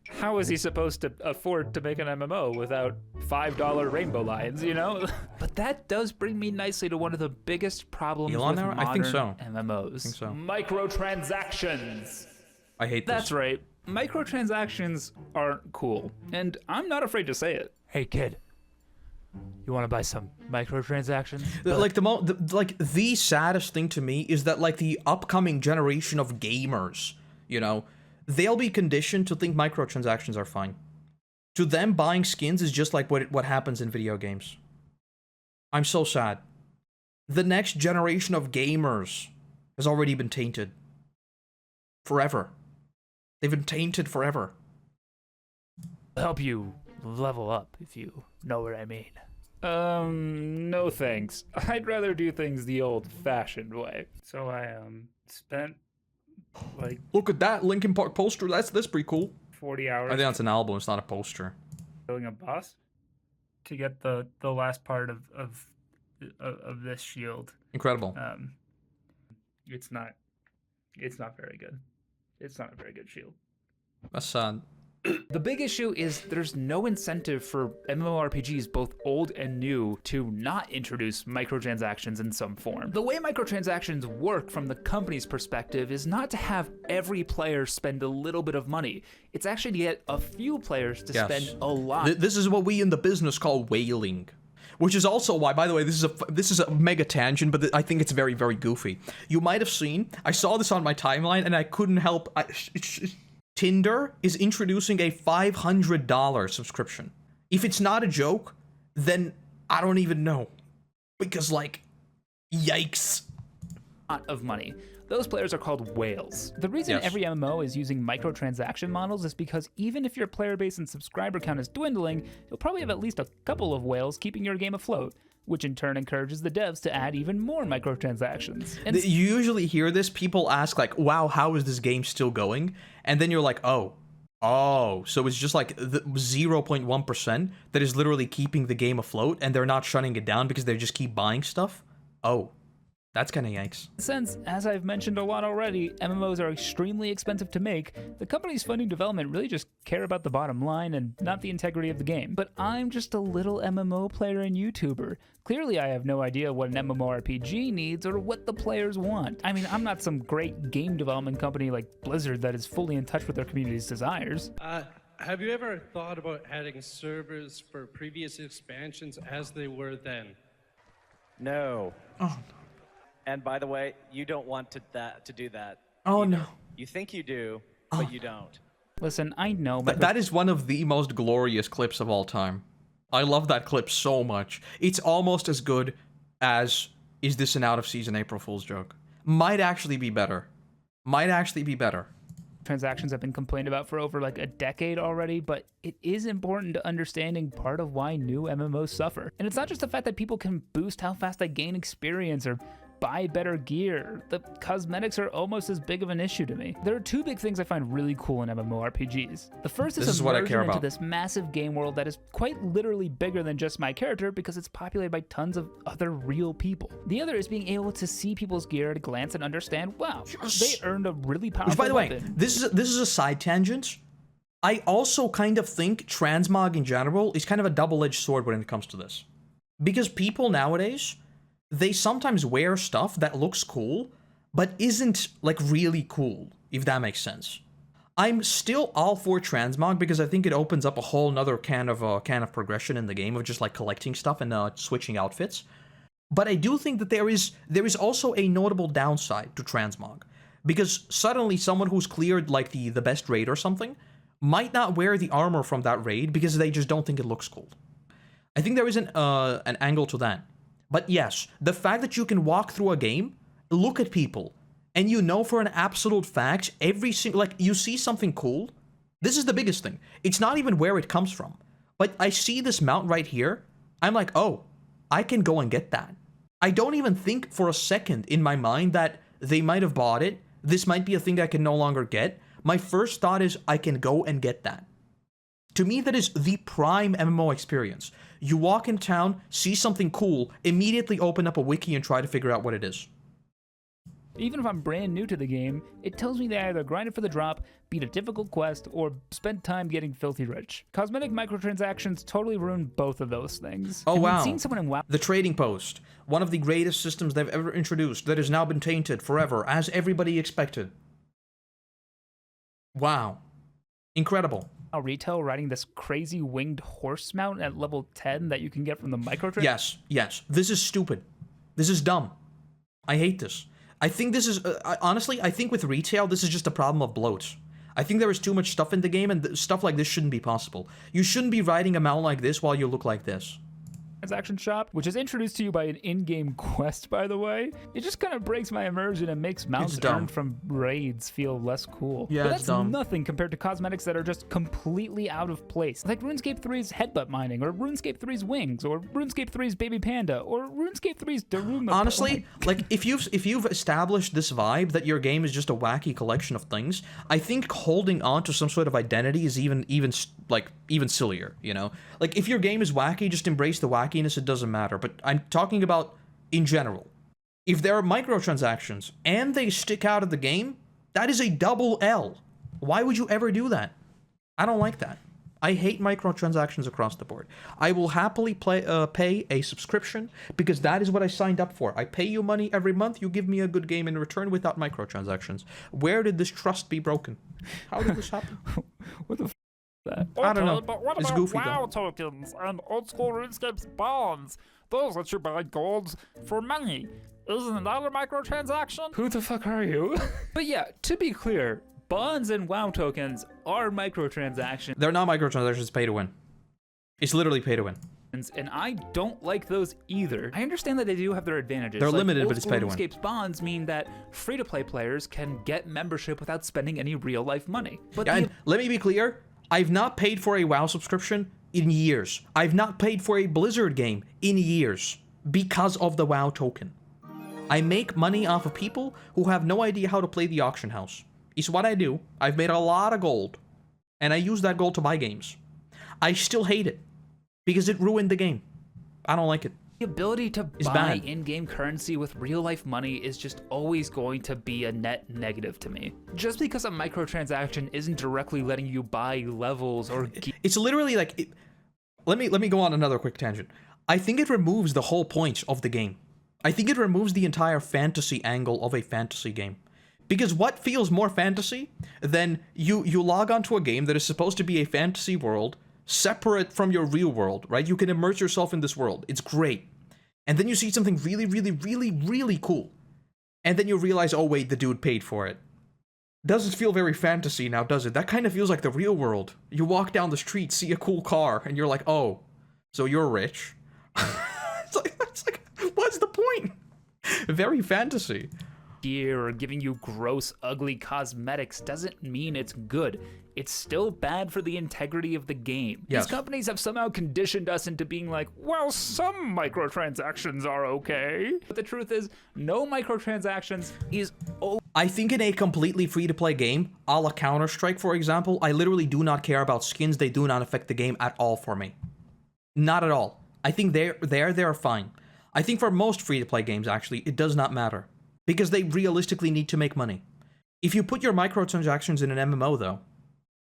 [SPEAKER 2] How is he supposed to afford to make an MMO without $5 rainbow lions, you know?
[SPEAKER 3] But that does bring me nicely to one of the biggest problems
[SPEAKER 1] Elon
[SPEAKER 3] with
[SPEAKER 1] era?
[SPEAKER 3] modern
[SPEAKER 1] I think so.
[SPEAKER 3] MMOs.
[SPEAKER 1] I think so.
[SPEAKER 2] Microtransactions.
[SPEAKER 1] I hate this.
[SPEAKER 3] That's right. Microtransactions aren't cool, and I'm not afraid to say it. Hey kid, you want to buy some microtransactions?
[SPEAKER 1] Like the saddest thing to me is that like the upcoming generation of gamers, you know, they'll be conditioned to think microtransactions are fine. To them, buying skins is just like what happens in video games. I'm so sad. The next generation of gamers has already been tainted. Forever. They've been tainted forever.
[SPEAKER 3] Help you level up, if you know what I mean.
[SPEAKER 2] No thanks. I'd rather do things the old-fashioned way. So I, spent, like,
[SPEAKER 1] Look at that Linkin Park poster. That's pretty cool.
[SPEAKER 2] 40 hours
[SPEAKER 1] I think that's an album. It's not a poster.
[SPEAKER 2] killing a boss to get the last part of this shield.
[SPEAKER 1] Incredible.
[SPEAKER 2] It's not very good. It's not a very good shield.
[SPEAKER 1] That's sad.
[SPEAKER 3] The big issue is there's no incentive for MMORPGs, both old and new, to not introduce microtransactions in some form. The way microtransactions work from the company's perspective is not to have every player spend a little bit of money. It's actually to get a few players to spend a lot.
[SPEAKER 1] This is what we in the business call whaling. Which is also why, by the way, this is a mega tangent, but I think it's very, very goofy. You might have seen, I saw this on my timeline, and I couldn't help. Tinder is introducing a $500 subscription. If it's not a joke, then I don't even know. Because, like, yikes.
[SPEAKER 3] Lot of money. Those players are called whales.
[SPEAKER 2] The reason every MMO is using microtransaction models is because even if your player base and subscriber count is dwindling, you'll probably have at least a couple of whales keeping your game afloat, which in turn encourages the devs to add even more microtransactions. And
[SPEAKER 1] You usually hear this, people ask like, wow, how is this game still going? And then you're like, oh, so it's just like the 0.1% that is literally keeping the game afloat, and they're not shutting it down because they just keep buying stuff? Oh. That's kind of yikes.
[SPEAKER 2] Since, as I've mentioned a lot already, MMOs are extremely expensive to make, the companies funding development really just care about the bottom line and not the integrity of the game. But I'm just a little MMO player and YouTuber. Clearly I have no idea what an MMORPG needs or what the players want. I mean, I'm not some great game development company like Blizzard that is fully in touch with their community's desires.
[SPEAKER 5] Have you ever thought about adding servers for previous expansions as they were then?
[SPEAKER 6] No.
[SPEAKER 1] Oh, no.
[SPEAKER 6] And by the way, you don't want to do that.
[SPEAKER 1] Oh,
[SPEAKER 6] either.
[SPEAKER 1] no.
[SPEAKER 6] You think you do, but you don't.
[SPEAKER 2] Listen, I know, but
[SPEAKER 1] That is one of the most glorious clips of all time. I love that clip so much. It's almost as good as, is this an out-of-season April Fool's joke? Might actually be better.
[SPEAKER 2] transactions have been complained about for over like a decade already, but it is important to understanding part of why new MMOs suffer. And it's not just the fact that people can boost how fast they gain experience or buy better gear. The cosmetics are almost as big of an issue to me. There are two big things I find really cool in MMORPGs. The first is
[SPEAKER 1] what I care
[SPEAKER 2] immersion into
[SPEAKER 1] about.
[SPEAKER 2] this massive game world that is quite literally bigger than just my character because it's populated by tons of other real people. The other is being able to see people's gear at a glance and understand, wow, they earned a really powerful
[SPEAKER 1] Which, by the way,
[SPEAKER 2] weapon.
[SPEAKER 1] this is a side tangent. I also kind of think transmog in general is kind of a double-edged sword when it comes to this. Because people nowadays, they sometimes wear stuff that looks cool, but isn't, like, really cool, if that makes sense. I'm still all for transmog because I think it opens up a whole nother can of progression in the game of just, like, collecting stuff and switching outfits. But I do think that there is also a notable downside to transmog. Because suddenly someone who's cleared, like, the best raid or something might not wear the armor from that raid because they just don't think it looks cool. I think there is an angle to that. But yes, the fact that you can walk through a game, look at people, and you know for an absolute fact, you see something cool. This is the biggest thing. It's not even where it comes from. But I see this mount right here. I'm like, oh, I can go and get that. I don't even think for a second in my mind that they might have bought it. This might be a thing I can no longer get. My first thought is I can go and get that. To me, that is the prime MMO experience. You walk in town, see something cool, immediately open up a wiki and try to figure out what it is.
[SPEAKER 2] Even if I'm brand new to the game, it tells me that I either grind it for the drop, beat a difficult quest, or spend time getting filthy rich. Cosmetic microtransactions totally ruin both of those things.
[SPEAKER 1] Oh,
[SPEAKER 2] And when
[SPEAKER 1] wow.
[SPEAKER 2] seeing someone in WoW
[SPEAKER 1] The trading post, one of the greatest systems they've ever introduced that has now been tainted forever, as everybody expected. Wow. Incredible.
[SPEAKER 2] retail riding this crazy winged horse mount at level 10 that you can get from the microtransactions.
[SPEAKER 1] Yes. This is stupid. This is dumb. I hate this. I think this is, honestly, I think with retail, this is just a problem of bloat. I think there is too much stuff in the game, and stuff like this shouldn't be possible. You shouldn't be riding a mount like this while you look like this.
[SPEAKER 2] Transaction shop, which is introduced to you by an in-game quest, by the way. It just kind of breaks my immersion and makes mounts earned from raids feel less cool.
[SPEAKER 1] Yeah,
[SPEAKER 2] but
[SPEAKER 1] it's
[SPEAKER 2] that's
[SPEAKER 1] dumb.
[SPEAKER 2] nothing compared to cosmetics that are just completely out of place, like RuneScape 3's headbutt mining, or RuneScape 3's wings, or RuneScape 3's baby panda, or RuneScape 3's Daruma.
[SPEAKER 1] Honestly, like if you've established this vibe that your game is just a wacky collection of things, I think holding on to some sort of identity is even sillier, you know? Like if your game is wacky, just embrace the wackiness, it doesn't matter. But I'm talking about in general. If there are microtransactions and they stick out of the game, that is a double L. Why would you ever do that? I don't like that. I hate microtransactions across the board. I will happily pay a subscription because that is what I signed up for. I pay you money every month, you give me a good game in return without microtransactions. Where did this trust be broken? How did this happen?
[SPEAKER 2] What the f that?
[SPEAKER 1] I don't know.
[SPEAKER 7] But what
[SPEAKER 1] It's
[SPEAKER 7] about
[SPEAKER 1] goofy,
[SPEAKER 7] WoW
[SPEAKER 1] though.
[SPEAKER 7] tokens and old school RuneScape's bonds? Those let you buy golds for money. Isn't that a microtransaction?
[SPEAKER 2] Who the fuck are you?
[SPEAKER 3] But yeah, to be clear, bonds and WoW tokens are microtransactions,
[SPEAKER 1] They're not microtransactions, it's pay to win. It's literally pay to win.
[SPEAKER 3] and I don't like those either. I understand that they do have their advantages.
[SPEAKER 1] They're
[SPEAKER 3] Like,
[SPEAKER 1] limited,
[SPEAKER 3] old
[SPEAKER 1] but it's
[SPEAKER 3] school
[SPEAKER 1] pay to win.
[SPEAKER 3] RuneScape's bonds mean that free-to-play players can get membership without spending any real-life money. But
[SPEAKER 1] And
[SPEAKER 3] the
[SPEAKER 1] let me be clear, I've not paid for a WoW subscription in years. I've not paid for a Blizzard game in years because of the WoW token. I make money off of people who have no idea how to play the auction house. It's what I do. I've made a lot of gold, and I use that gold to buy games. I still hate it because it ruined the game. I don't like it.
[SPEAKER 3] The ability to
[SPEAKER 1] It's
[SPEAKER 3] buy
[SPEAKER 1] bad.
[SPEAKER 3] in-game currency with real-life money is just always going to be a net negative to me. Just because a microtransaction isn't directly letting you buy levels or
[SPEAKER 1] It's literally like, let me go on another quick tangent. I think it removes the whole point of the game. I think it removes the entire fantasy angle of a fantasy game. Because what feels more fantasy than you log onto a game that is supposed to be a fantasy world separate from your real world, right? You can immerse yourself in this world. It's great. And then you see something really, really, really, really cool. And then you realize, oh wait, the dude paid for it. Doesn't feel very fantasy now, does it? That kind of feels like the real world. You walk down the street, see a cool car, and you're like, oh, so you're rich. it's like, what's the point? Very fantasy.
[SPEAKER 3] gear or giving you gross, ugly cosmetics doesn't mean it's good. It's still bad for the integrity of the game.
[SPEAKER 1] Yes.
[SPEAKER 3] These companies have somehow conditioned us into being like,
[SPEAKER 7] Well, some microtransactions are okay.
[SPEAKER 3] but the truth is, no microtransactions is
[SPEAKER 1] I think in a completely free-to-play game, a la Counter-Strike, for example, I literally do not care about skins. They do not affect the game at all for me. Not at all. I think they're fine. I think for most free-to-play games, actually, it does not matter. Because they realistically need to make money. If you put your microtransactions in an MMO, though,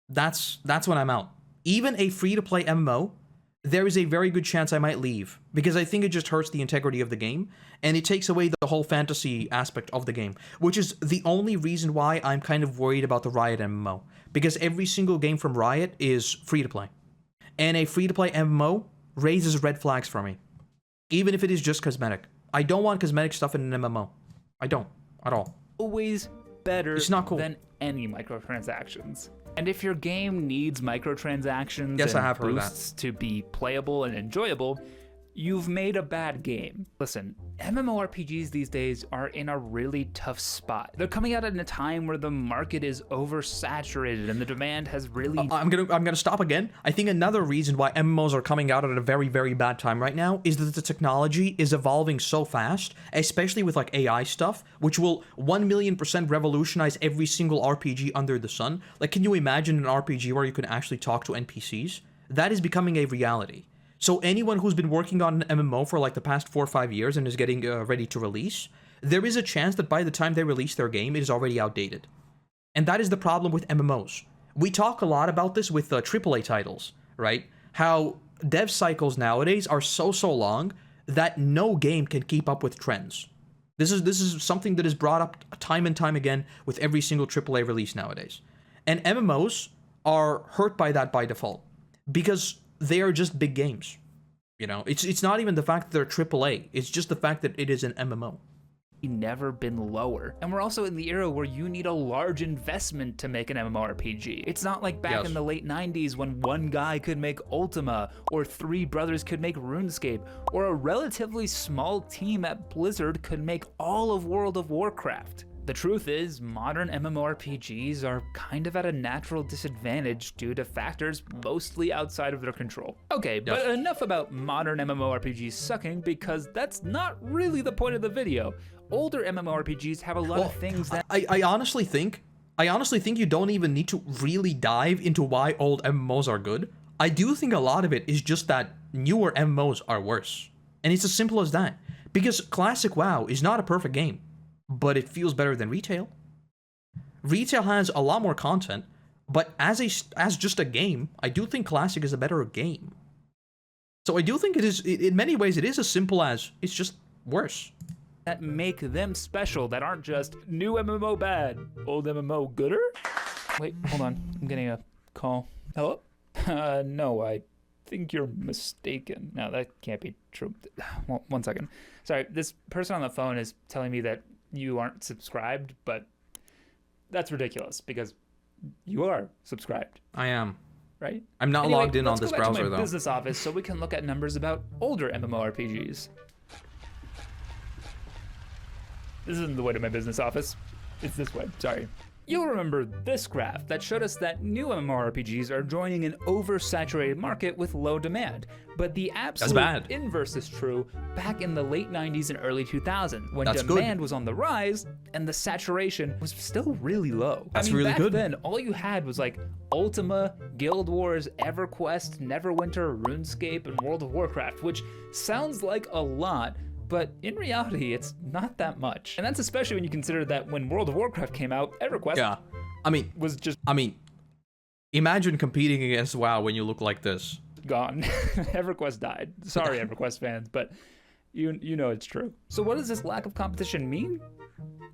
[SPEAKER 1] that's when I'm out. Even a free-to-play MMO, there is a very good chance I might leave. Because I think it just hurts the integrity of the game, and it takes away the whole fantasy aspect of the game. Which is the only reason why I'm kind of worried about the Riot MMO. Because every single game from Riot is free-to-play. And a free-to-play MMO raises red flags for me. Even if it is just cosmetic. I don't want cosmetic stuff in an MMO. I don't. At all.
[SPEAKER 3] always better
[SPEAKER 1] It's not cool.
[SPEAKER 3] than any microtransactions. And if your game needs microtransactions
[SPEAKER 1] Yes,
[SPEAKER 3] and
[SPEAKER 1] I have heard that.
[SPEAKER 3] boosts to be playable and enjoyable, you've made a bad game. Listen, MMORPGs these days are in a really tough spot. They're coming out at a time where the market is oversaturated and the demand has really
[SPEAKER 1] I'm gonna stop again. I think another reason why MMOs are coming out at a very, very bad time right now is that the technology is evolving so fast, especially with like AI stuff, which will 1,000,000% revolutionize every single RPG under the sun. Like, can you imagine an RPG where you can actually talk to NPCs? That is becoming a reality. So anyone who's been working on an MMO for like the past 4 or 5 years and is getting ready to release, there is a chance that by the time they release their game, it is already outdated. And that is the problem with MMOs. We talk a lot about this with AAA titles, right? How dev cycles nowadays are so long that no game can keep up with trends. This is something that is brought up time and time again with every single AAA release nowadays. And MMOs are hurt by that by default because they are just big games. You know, it's not even the fact that they're AAA, it's just the fact that it is an MMO.
[SPEAKER 3] Never been lower. And we're also in the era where you need a large investment to make an MMORPG. It's not like back in the late 90s when one guy could make Ultima, or three brothers could make RuneScape, or a relatively small team at Blizzard could make all of World of Warcraft. The truth is, modern MMORPGs are kind of at a natural disadvantage due to factors mostly outside of their control. Okay, but enough about modern MMORPGs sucking, because that's not really the point of the video. Older MMORPGs have a lot of things that...
[SPEAKER 1] I honestly think you don't even need to really dive into why old MMOs are good. I do think a lot of it is just that newer MMOs are worse. And it's as simple as that. Because classic WoW is not a perfect game, but it feels better than retail. Retail has a lot more content, but as just a game, I do think classic is a better game. So I do think it is, in many ways, it is as simple as it's just worse.
[SPEAKER 3] That make them special, that aren't just new MMO bad, old MMO gooder? Wait, hold on, I'm getting a call. Hello? No, I think you're mistaken. No, that can't be true. Well, 1 second. Sorry, this person on the phone is telling me that you aren't subscribed, but that's ridiculous because you are subscribed.
[SPEAKER 1] I am.
[SPEAKER 3] Right?
[SPEAKER 1] I'm not logged in on this browser,
[SPEAKER 3] though. Let's go back to my
[SPEAKER 1] though.
[SPEAKER 3] business office so we can look at numbers about older MMORPGs. This isn't the way to my business office. It's this way, sorry. You'll remember this graph that showed us that new MMORPGs are joining an oversaturated market with low demand. But the absolute inverse is true back in the late 90s and early 2000s, when demand was on the rise and the saturation was still really low.
[SPEAKER 1] That's really good.
[SPEAKER 3] Back then, all you had was like Ultima, Guild Wars, EverQuest, Neverwinter, RuneScape, and World of Warcraft, which sounds like a lot, but in reality, it's not that much. And that's especially when you consider that when World of Warcraft came out, EverQuest was just...
[SPEAKER 1] imagine competing against WoW when you look like this.
[SPEAKER 3] Gone. EverQuest died. Sorry, EverQuest fans, but you know it's true. So what does this lack of competition mean?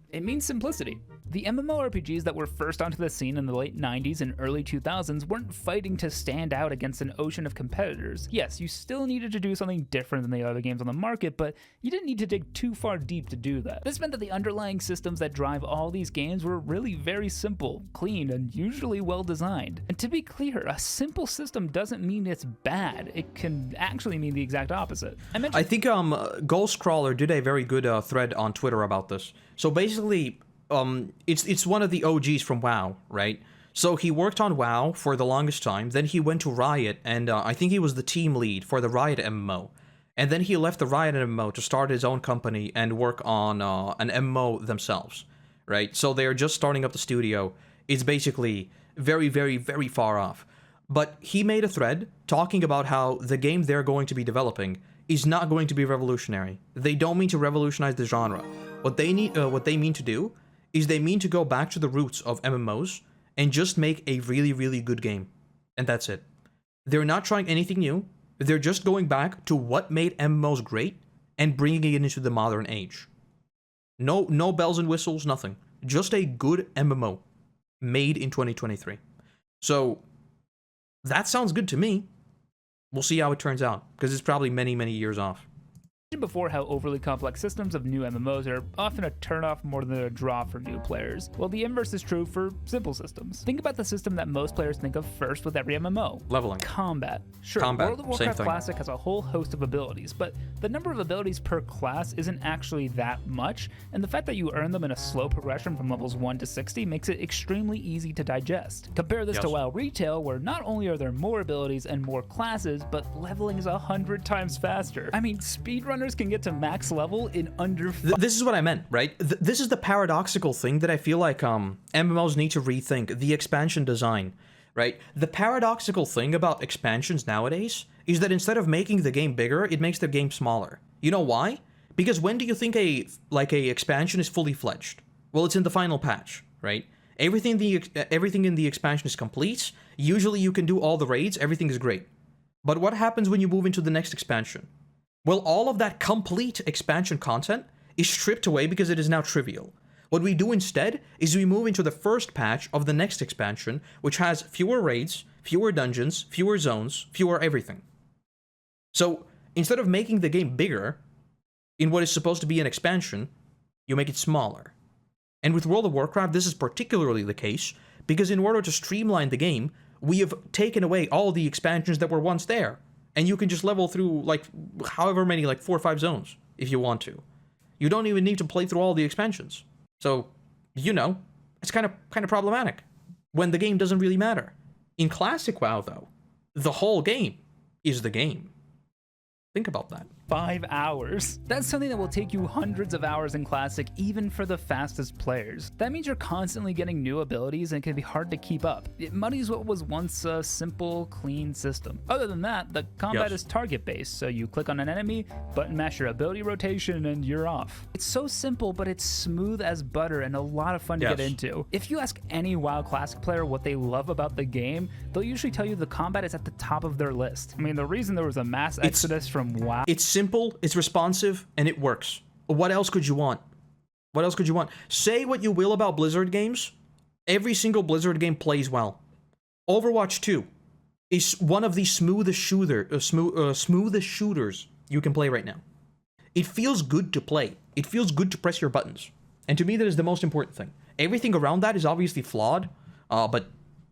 [SPEAKER 3] It means simplicity. The MMORPGs that were first onto the scene in the late 90s and early 2000s weren't fighting to stand out against an ocean of competitors. Yes, you still needed to do something different than the other games on the market, but you didn't need to dig too far deep to do that. This meant that the underlying systems that drive all these games were really very simple, clean, and usually well designed. And to be clear, a simple system doesn't mean it's bad. It can actually mean the exact opposite.
[SPEAKER 1] I think Ghostcrawler did a very good thread on Twitter about this. So basically, it's one of the OGs from WoW, right? So he worked on WoW for the longest time, then he went to Riot, and I think he was the team lead for the Riot MMO. And then he left the Riot MMO to start his own company and work on an MMO themselves, right? So they're just starting up the studio. It's basically very, very, very far off. But he made a thread talking about how the game they're going to be developing is not going to be revolutionary. They don't mean to revolutionize the genre. What they mean to do is they mean to go back to the roots of MMOs and just make a really, really good game. And that's it. They're not trying anything new. They're just going back to what made MMOs great and bringing it into the modern age. No bells and whistles, nothing. Just a good MMO made in 2023. So that sounds good to me. We'll see how it turns out, because it's probably many, many years off.
[SPEAKER 2] Before how overly complex systems of new MMOs are often a turnoff more than a draw for new players. Well, the inverse is true for simple systems. Think about the system that most players think of first with every MMO.
[SPEAKER 1] Leveling.
[SPEAKER 2] Combat. Sure,
[SPEAKER 1] Combat.
[SPEAKER 2] World of Warcraft Classic has a whole host of abilities, but the number of abilities per class isn't actually that much, and the fact that you earn them in a slow progression from levels 1 to 60 makes it extremely easy to digest. Compare this to WoW Retail, where not only are there more abilities and more classes, but leveling is 100 times faster. I mean, speedrunners can get to max level in under
[SPEAKER 1] This is what I meant, right? This is the paradoxical thing that I feel like MMOs need to rethink, the expansion design, right? The paradoxical thing about expansions nowadays is that instead of making the game bigger, it makes the game smaller. You know why? Because when do you think a expansion is fully fledged? Well, it's in the final patch, right? Everything in the expansion is complete. Usually you can do all the raids, everything is great. But what happens when you move into the next expansion? Well, all of that complete expansion content is stripped away because it is now trivial. What we do instead is we move into the first patch of the next expansion, which has fewer raids, fewer dungeons, fewer zones, fewer everything. So instead of making the game bigger in what is supposed to be an expansion, you make it smaller. And with World of Warcraft, this is particularly the case, because in order to streamline the game, we have taken away all the expansions that were once there. And you can just level through, like, however many, like 4 or 5 zones, if you want to. You don't even need to play through all the expansions. So, you know, it's kind of problematic when the game doesn't really matter. In Classic WoW, though, the whole game is the game. Think about that.
[SPEAKER 2] 5 hours. That's something that will take you hundreds of hours in Classic, even for the fastest players. That means you're constantly getting new abilities and it can be hard to keep up. It muddies what was once a simple, clean system. Other than that, the combat is target-based, so you click on an enemy, button mash your ability rotation, and you're off. It's so simple, but it's smooth as butter and a lot of fun to get into. If you ask any WoW Classic player what they love about the game, they'll usually tell you the combat is at the top of their list. I mean, the reason there was a mass exodus from WoW...
[SPEAKER 1] It's simple, it's responsive, and it works. What else could you want? What else could you want? Say what you will about Blizzard games. Every single Blizzard game plays well. Overwatch 2 is one of the smoothest shooters you can play right now. It feels good to play. It feels good to press your buttons. And to me, that is the most important thing. Everything around that is obviously flawed, but,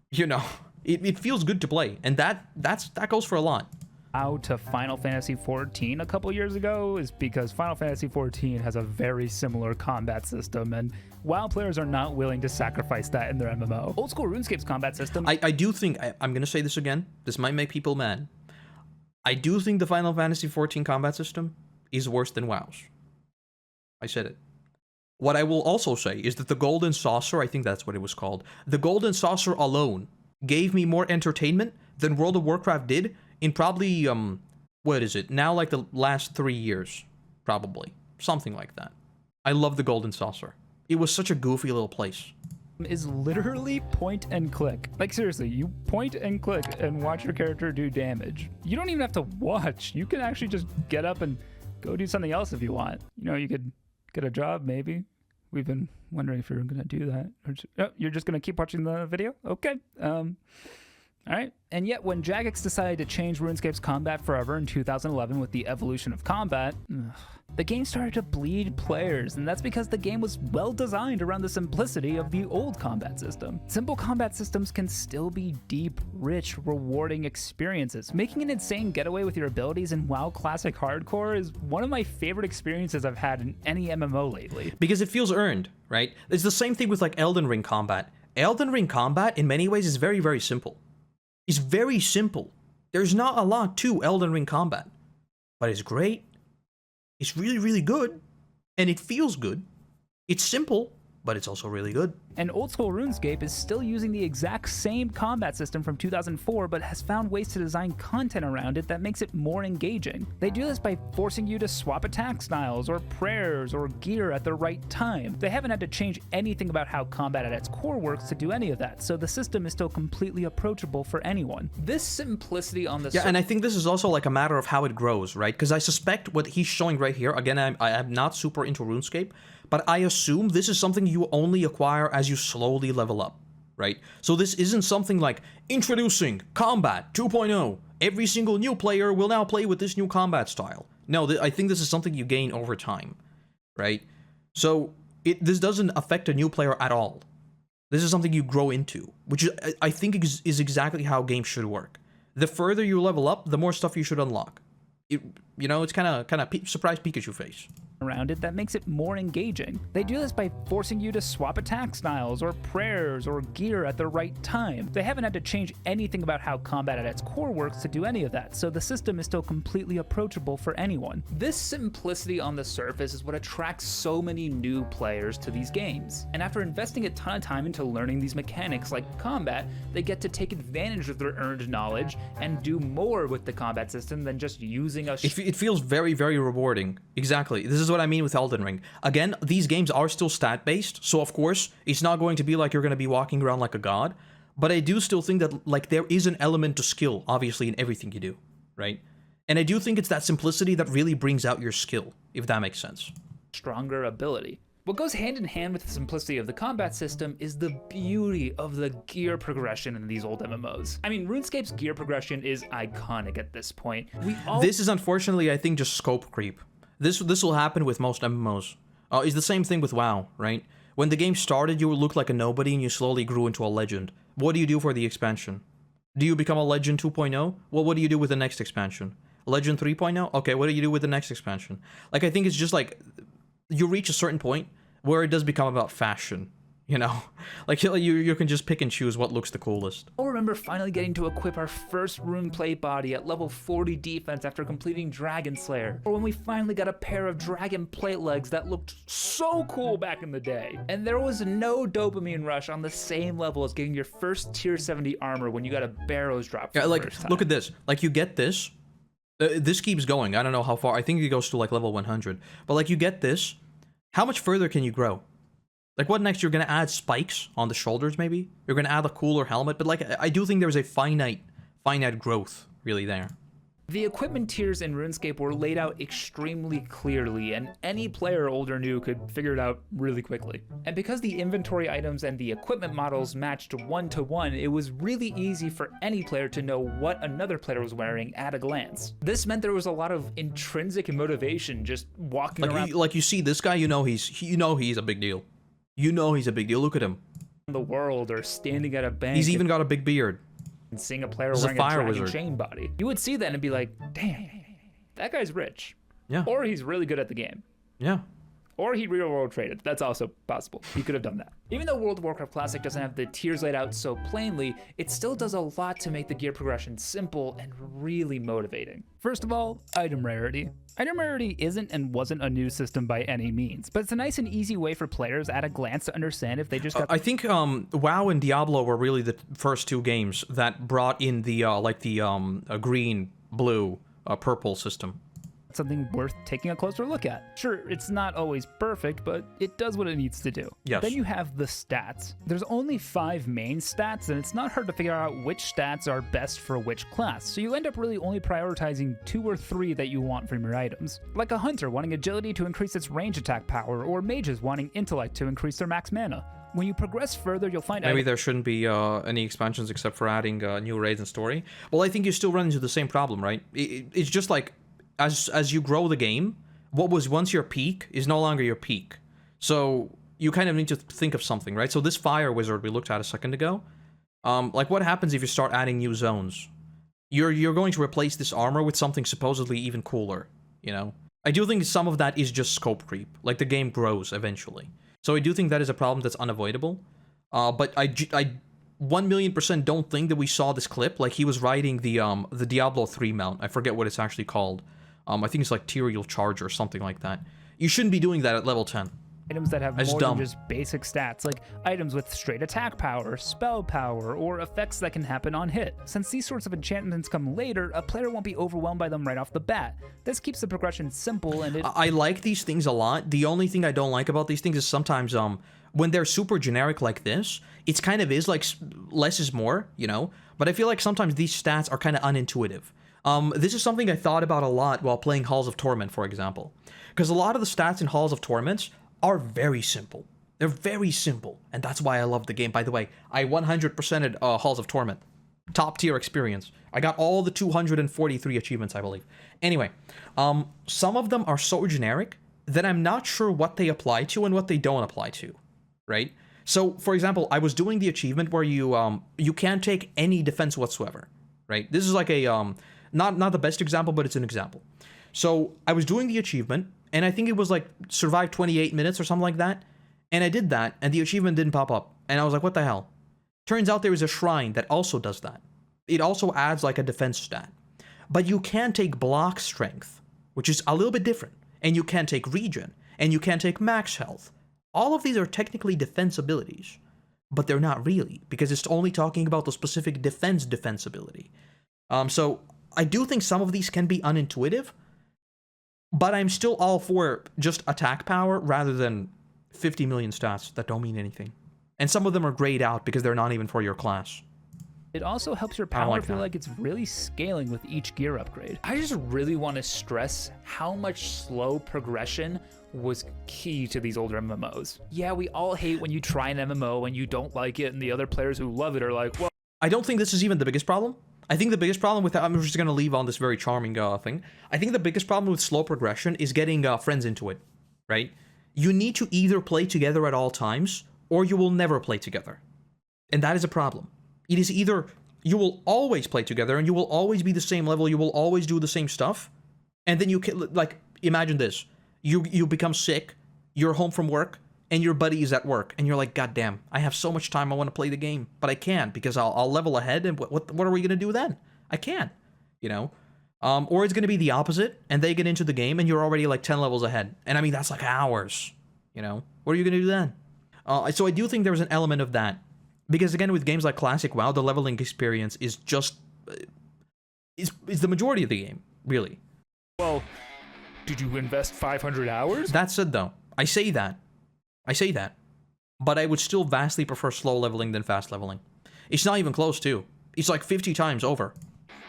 [SPEAKER 1] you know, it feels good to play. And that goes for a lot.
[SPEAKER 2] To Final Fantasy XIV a couple years ago is because Final Fantasy XIV has a very similar combat system, and WoW players are not willing to sacrifice that in their MMO. Old school RuneScape's combat system...
[SPEAKER 1] I do think, I'm going to say this again, this might make people mad. I do think the Final Fantasy XIV combat system is worse than WoW's. I said it. What I will also say is that the Golden Saucer, I think that's what it was called, the Golden Saucer alone gave me more entertainment than World of Warcraft did in probably, what is it? Now, like the last 3 years, probably. Something like that. I love the Golden Saucer. It was such a goofy little place.
[SPEAKER 2] Is literally point and click. Like, seriously, you point and click and watch your character do damage. You don't even have to watch. You can actually just get up and go do something else if you want. You know, you could get a job, maybe. We've been wondering if you're going to do that. Or just, oh, you're just going to keep watching the video? Okay. All right, and yet when Jagex decided to change RuneScape's combat forever in 2011 with the evolution of combat, the game started to bleed players, and that's because the game was well designed around the simplicity of the old combat system. Simple combat systems can still be deep, rich, rewarding experiences. Making an insane getaway with your abilities in WoW Classic Hardcore is one of my favorite experiences I've had in any MMO lately.
[SPEAKER 1] Because it feels earned, right? It's the same thing with like Elden Ring combat. Elden Ring combat, in many ways, is very, very simple. It's very simple. There's not a lot to Elden Ring combat, but it's great. It's really, really good, and it feels good. It's simple, but it's also really good.
[SPEAKER 2] And old school RuneScape is still using the exact same combat system from 2004, but has found ways to design content around it that makes it more engaging. They do this by forcing you to swap attack styles, or prayers, or gear at the right time. They haven't had to change anything about how combat at its core works to do any of that, so the system is still completely approachable for anyone.
[SPEAKER 3] This simplicity on the...
[SPEAKER 1] Yeah, and I think this is also like a matter of how it grows, right? Because I suspect what he's showing right here, again, I'm not super into RuneScape, but I assume this is something you only acquire as you slowly level up, right? So this isn't something like, introducing Combat 2.0. Every single new player will now play with this new combat style. No, I think this is something you gain over time, right? So this doesn't affect a new player at all. This is something you grow into, which I think is exactly how games should work. The further you level up, the more stuff you should unlock. You know, it's kind of surprise Pikachu face.
[SPEAKER 2] Around it that makes it more engaging. They do this by forcing you to swap attack styles, or prayers, or gear at the right time. They haven't had to change anything about how combat at its core works to do any of that, so the system is still completely approachable for anyone.
[SPEAKER 3] This simplicity on the surface is what attracts so many new players to these games. And after investing a ton of time into learning these mechanics like combat, they get to take advantage of their earned knowledge and do more with the combat system than just using a...
[SPEAKER 1] It feels very, very rewarding. Exactly. This is is what I mean with Elden Ring. Again, these games are still stat-based, so of course, it's not going to be like you're going to be walking around like a god, but I do still think that, like, there is an element to skill, obviously, in everything you do, right? And I do think it's that simplicity that really brings out your skill, if that makes sense.
[SPEAKER 3] Stronger ability. What goes hand in hand with the simplicity of the combat system is the beauty of the gear progression in these old MMOs. I mean, RuneScape's gear progression is iconic at this point.
[SPEAKER 1] This is unfortunately, I think, just scope creep. This will happen with most MMOs. It's the same thing with WoW, right? When the game started, you looked like a nobody and you slowly grew into a legend. What do you do for the expansion? Do you become a Legend 2.0? Well, what do you do with the next expansion? Legend 3.0? Okay, what do you do with the next expansion? Like, I think it's just like, you reach a certain point where it does become about fashion, you know? Like, you can just pick and choose what looks the coolest.
[SPEAKER 3] I remember finally getting to equip our first rune plate body at level 40 defense after completing Dragon Slayer, or when we finally got a pair of dragon plate legs that looked so cool back in the day. And there was no dopamine rush on the same level as getting your first tier 70 armor when you got a Barrows drop for
[SPEAKER 1] Yeah,
[SPEAKER 3] the
[SPEAKER 1] like,
[SPEAKER 3] first time.
[SPEAKER 1] look at this. Like, you get this. This keeps going. I don't know how far. I think it goes to, like, level 100. But, like, you get this. How much further can you grow? Like, what next? You're gonna add spikes on the shoulders, maybe? You're gonna add a cooler helmet? But, like, I do think there's a finite growth, really, there.
[SPEAKER 3] The equipment tiers in RuneScape were laid out extremely clearly, and any player, old or new, could figure it out really quickly. And because the inventory items and the equipment models matched 1-to-1, it was really easy for any player to know what another player was wearing at a glance. This meant there was a lot of intrinsic motivation just walking around
[SPEAKER 1] Like, you see this guy, you know he's a big deal. You know he's a big deal. Look at him.
[SPEAKER 3] the world or standing at a bank.
[SPEAKER 1] He's even got a big beard.
[SPEAKER 3] And seeing a player
[SPEAKER 1] He's a
[SPEAKER 3] wearing a
[SPEAKER 1] fire
[SPEAKER 3] dragon
[SPEAKER 1] wizard.
[SPEAKER 3] chain body. You would see that and be like, damn, that guy's rich.
[SPEAKER 1] Yeah.
[SPEAKER 3] Or he's really good at the game.
[SPEAKER 1] Yeah.
[SPEAKER 3] Or he real world traded. That's also possible. He could have done that. Even though World of Warcraft Classic doesn't have the tiers laid out so plainly, it still does a lot to make the gear progression simple and really motivating.
[SPEAKER 2] First of all, item rarity. Item rarity isn't and wasn't a new system by any means, but it's a nice and easy way for players at a glance to understand if they just got...
[SPEAKER 1] I think WoW and Diablo were really the first two games that brought in the green, blue, purple system.
[SPEAKER 2] something worth taking a closer look at. Sure, it's not always perfect, but it does what it needs to do.
[SPEAKER 1] Yes.
[SPEAKER 2] Then you have the stats. There's only 5 main stats, and it's not hard to figure out which stats are best for which class, so you end up really only prioritizing 2 or 3 that you want from your items. Like a hunter wanting agility to increase its range attack power, or mages wanting intellect to increase their max mana. When you progress further, you'll find
[SPEAKER 1] Maybe there shouldn't be any expansions except for adding new raids and story. Well, I think you still run into the same problem, right? It's just like, as you grow the game, what was once your peak is no longer your peak. So you kind of need to think of something, right? So this fire wizard we looked at a second ago, like what happens if you start adding new zones? You're going to replace this armor with something supposedly even cooler, you know? I do think some of that is just scope creep. Like the game grows eventually. So I do think that is a problem that's unavoidable. But I 1,000,000% don't think that we saw this clip. Like he was riding the Diablo 3 mount. I forget what it's actually called. I think it's like Tyrael Charge or something like that. You shouldn't be doing that at level 10.
[SPEAKER 2] items that have
[SPEAKER 1] That's
[SPEAKER 2] more
[SPEAKER 1] dumb.
[SPEAKER 2] than just basic stats, like items with straight attack power, spell power, or effects that can happen on hit. Since these sorts of enchantments come later, a player won't be overwhelmed by them right off the bat. This keeps the progression simple, and it...
[SPEAKER 1] I like these things a lot. The only thing I don't like about these things is sometimes when they're super generic like this, it's kind of is like less is more, you know? But I feel like sometimes these stats are kind of unintuitive. This is something I thought about a lot while playing Halls of Torment, for example. Because a lot of the stats in Halls of Torment are very simple. They're very simple, and that's why I love the game. By the way, I 100%ed Halls of Torment. Top tier experience. I got all the 243 achievements, I believe. Anyway, some of them are so generic that I'm not sure what they apply to and what they don't apply to, right? So, for example, I was doing the achievement where you can't take any defense whatsoever, right? This is like a not the best example, but it's an example. So I was doing the achievement, and I think it was like survive 28 minutes or something like that. And I did that, and the achievement didn't pop up. And I was like, what the hell? Turns out there is a shrine that also does that. It also adds like a defense stat. But you can take block strength, which is a little bit different. And you can take regen, and you can take max health. All of these are technically defense abilities, but they're not really, because it's only talking about the specific defense ability. So I do think some of these can be unintuitive, But I'm still all for just attack power rather than 50 million stats that don't mean anything. And some of them are grayed out because they're not even for your class.
[SPEAKER 2] It also helps your
[SPEAKER 1] I don't
[SPEAKER 2] power
[SPEAKER 1] like
[SPEAKER 2] feel
[SPEAKER 1] that.
[SPEAKER 2] like it's really scaling with each gear upgrade.
[SPEAKER 3] I just really want to stress how much slow progression was key to these older MMOs. Yeah, we all hate when you try an MMO and you don't like it, and the other players who love it are like, well,
[SPEAKER 1] I don't think this is even the biggest problem. I think the biggest problem with that, I'm just going to leave on this very charming thing. I think the biggest problem with slow progression is getting friends into it, right? You need to either play together at all times, or you will never play together. And that is a problem. It is either you will always play together and you will always be the same level, you will always do the same stuff, and then you can, like, imagine this. You become sick, you're home from work, and your buddy is at work, and you're like, God damn, I have so much time, I want to play the game, but I can't because I'll level ahead, and what are we going to do then? I can't, you know? Or it's going to be the opposite, and they get into the game, and you're already like 10 levels ahead. And I mean, that's like hours, you know? What are you going to do then? So I do think there's an element of that. Because again, with games like Classic WoW, the leveling experience is just... is the majority of the game, really.
[SPEAKER 3] well, did you invest 500 hours?
[SPEAKER 1] That said, though, I say that. But I would still vastly prefer slow leveling than fast leveling. It's not even close, too. It's like 50 times over.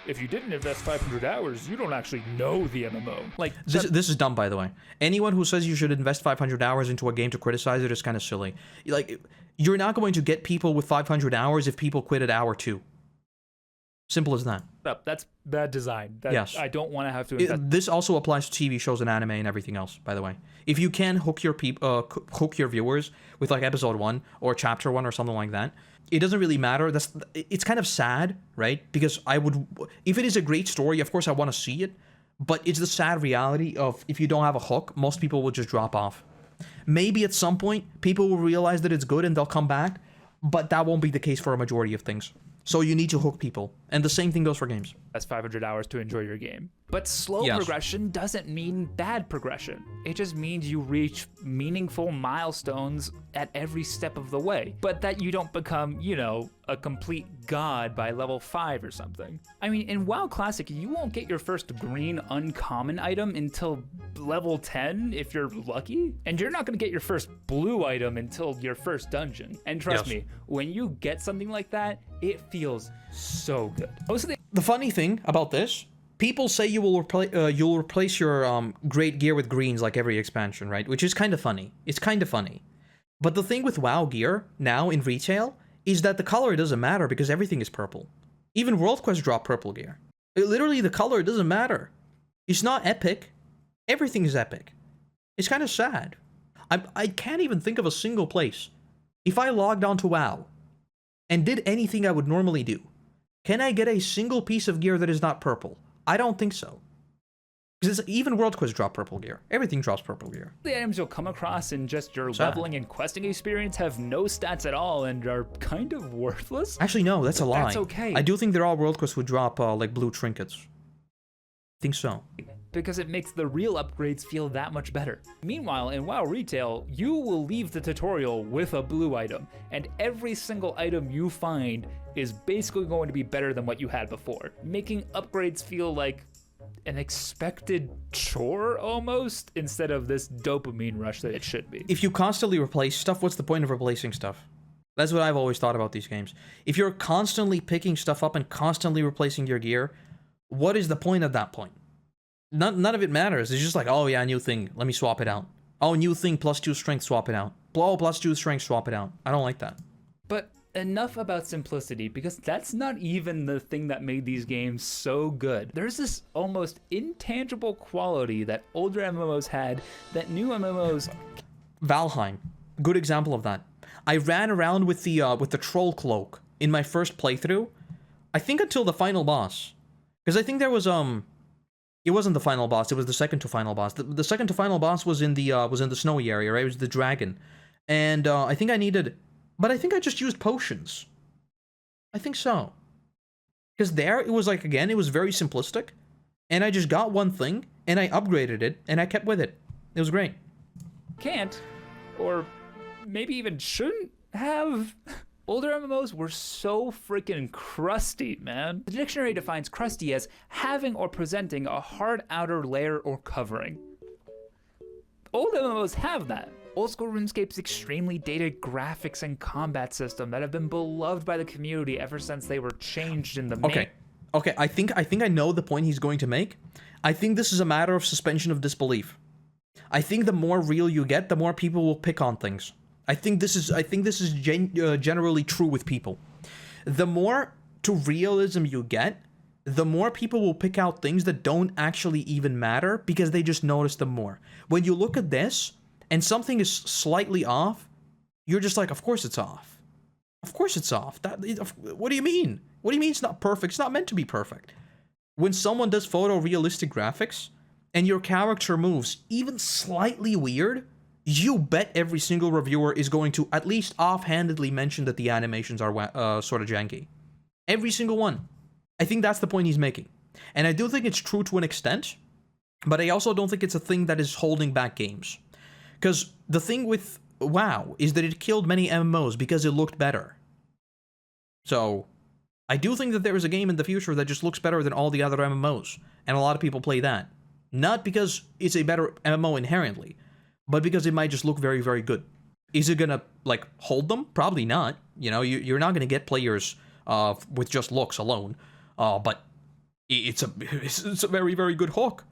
[SPEAKER 3] If you didn't invest 500 hours, you don't actually know the MMO.
[SPEAKER 2] Like,
[SPEAKER 1] This is dumb, by the way. Anyone who says you should invest 500 hours into a game to criticize it is kind of silly. Like, you're not going to get people with 500 hours if people quit at hour 2. Simple as that.
[SPEAKER 3] That's bad design.
[SPEAKER 1] Yes.
[SPEAKER 3] I don't want to have to invest.
[SPEAKER 1] This also applies to TV shows and anime and everything else, by the way. If you can hook your hook your viewers with like episode 1 or chapter 1 or something like that, it doesn't really matter. It's kind of sad, right? Because if it is a great story, of course I want to see it, but it's the sad reality of if you don't have a hook, most people will just drop off. Maybe at some point people will realize that it's good and they'll come back, but that won't be the case for a majority of things. So you need to hook people. And the same thing goes for games.
[SPEAKER 3] That's 500 hours to enjoy your game. But slow
[SPEAKER 1] Yes.
[SPEAKER 3] progression doesn't mean bad progression. It just means you reach meaningful milestones at every step of the way. But that you don't become, you know, a complete god by level 5 or something. I mean, in WoW Classic, you won't get your first green uncommon item until level 10 if you're lucky. And you're not going to get your first blue item until your first dungeon. And trust
[SPEAKER 1] Yes.
[SPEAKER 3] me, when you get something like that, it feels so good. Most of
[SPEAKER 1] The funny thing about this, people say you'll replace your great gear with greens like every expansion, right? Which is kind of funny. It's kind of funny. But the thing with WoW gear now in retail is that the color doesn't matter because everything is purple. Even World Quest drop purple gear. Literally, the color doesn't matter. It's not epic. Everything is epic. It's kind of sad. I can't even think of a single place. If I logged on to WoW and did anything I would normally do, can I get a single piece of gear that is not purple? I don't think so. Because even World Quest drop purple gear. Everything drops purple gear.
[SPEAKER 3] the items you'll come across in just your
[SPEAKER 1] Sad.
[SPEAKER 3] leveling and questing experience have no stats at all and are kind of worthless.
[SPEAKER 1] Actually, no, that's a lie.
[SPEAKER 3] That's okay.
[SPEAKER 1] I do think there are World Quests would drop like blue trinkets. I think so.
[SPEAKER 3] Because it makes the real upgrades feel that much better. Meanwhile, in WoW Retail, you will leave the tutorial with a blue item, and every single item you find is basically going to be better than what you had before, making upgrades feel like an expected chore almost, instead of this dopamine rush that it should be.
[SPEAKER 1] If you constantly replace stuff, what's the point of replacing stuff? That's what I've always thought about these games. If you're constantly picking stuff up and constantly replacing your gear, what is the point at that point? None of it matters. It's just like, oh yeah, new thing, let me swap it out. Oh, new thing, +2 strength, swap it out. Oh, +2 strength, swap it out. I don't like that.
[SPEAKER 3] But enough about simplicity, because that's not even the thing that made these games so good. There's this almost intangible quality that older MMOs had that new MMOs...
[SPEAKER 1] Valheim, good example of that. I ran around with the troll cloak in my first playthrough, I think until the final boss. Because I think there was it wasn't the final boss, it was the second to final boss. The second to final boss was in the snowy area, right? It was the dragon. And I think I just used potions. I think so. Because there, it was like, again, it was very simplistic. And I just got one thing, and I upgraded it, and I kept with it. It was great.
[SPEAKER 3] can't, or maybe even shouldn't have. Older MMOs were so freaking crusty, man. The dictionary defines crusty as having or presenting a hard outer layer or covering. old MMOs have that. Old school RuneScape's extremely dated graphics and combat system that have been beloved by the community ever since they were changed in the main.
[SPEAKER 1] Okay, I think I know the point he's going to make. I think this is a matter of suspension of disbelief. I think the more real you get, the more people will pick on things. I think this is generally true with people. The more to realism you get, the more people will pick out things that don't actually even matter because they just notice them more. When you look at this and something is slightly off, you're just like, of course it's off. Of course it's off. What do you mean? What do you mean it's not perfect? It's not meant to be perfect. When someone does photorealistic graphics and your character moves even slightly weird, you bet every single reviewer is going to at least offhandedly mention that the animations are sort of janky. Every single one. I think that's the point he's making. And I do think it's true to an extent, but I also don't think it's a thing that is holding back games. Because the thing with WoW is that it killed many MMOs because it looked better. So, I do think that there is a game in the future that just looks better than all the other MMOs, and a lot of people play that. Not because it's a better MMO inherently, but because it might just look very, very good. Is it gonna, like, hold them? Probably not. You know, you're not gonna get players with just looks alone. But it's a very, very good hook.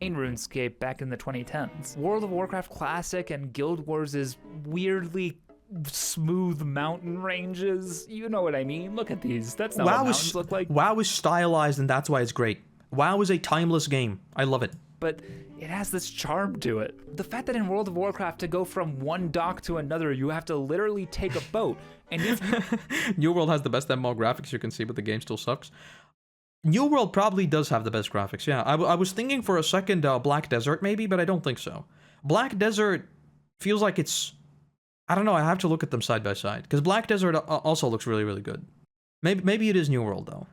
[SPEAKER 3] In RuneScape back in the 2010s. World of Warcraft Classic and Guild Wars' weirdly smooth mountain ranges. You know what I mean? Look at these. That's not what mountains look like.
[SPEAKER 1] WoW is stylized, and that's why it's great. WoW is a timeless game. I love it.
[SPEAKER 3] But it has this charm to it. The fact that in World of Warcraft to go from one dock to another, you have to literally take a boat. And if you...
[SPEAKER 1] New World has the best MMO graphics you can see, but the game still sucks. New World probably does have the best graphics, yeah. I was thinking for a second Black Desert maybe, but I don't think so. Black Desert feels like it's... I don't know, I have to look at them side by side. Because Black Desert also looks really, really good. Maybe it is New World, though.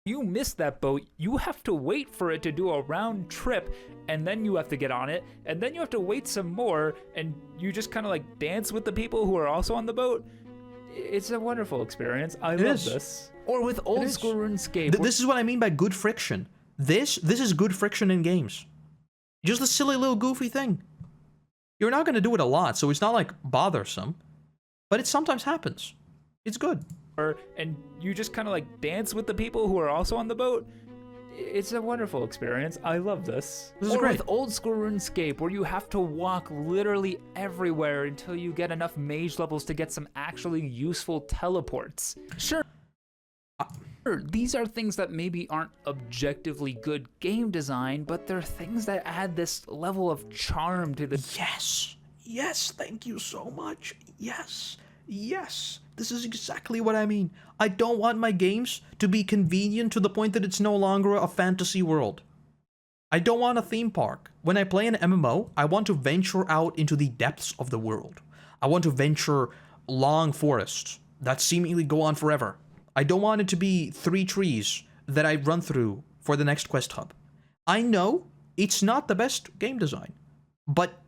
[SPEAKER 3] You miss that boat, you have to wait for it to do a round trip, and then you have to get on it, and then you have to wait some more, and you just kind of like dance with the people who are also on the boat. It's a wonderful experience. I love this. Or with old school RuneScape.
[SPEAKER 1] This is what I mean by good friction. This is good friction in games. Just a silly little goofy thing. You're not going to do it a lot, so it's not like bothersome, but it sometimes happens. It's good.
[SPEAKER 3] And you just kind of like dance with the people who are also on the boat. It's a wonderful experience. I love this.
[SPEAKER 1] This is great.
[SPEAKER 3] With old school RuneScape, where you have to walk literally everywhere until you get enough mage levels to get some actually useful teleports. Sure, these are things that maybe aren't objectively good game design, but they're things that add this level of charm to the...
[SPEAKER 1] Yes, thank you so much. Yes, this is exactly what I mean. I don't want my games to be convenient to the point that it's no longer a fantasy world. I don't want a theme park. When I play an MMO, I want to venture out into the depths of the world. I want to venture long forests that seemingly go on forever. I don't want it to be 3 trees that I run through for the next quest hub. I know it's not the best game design, but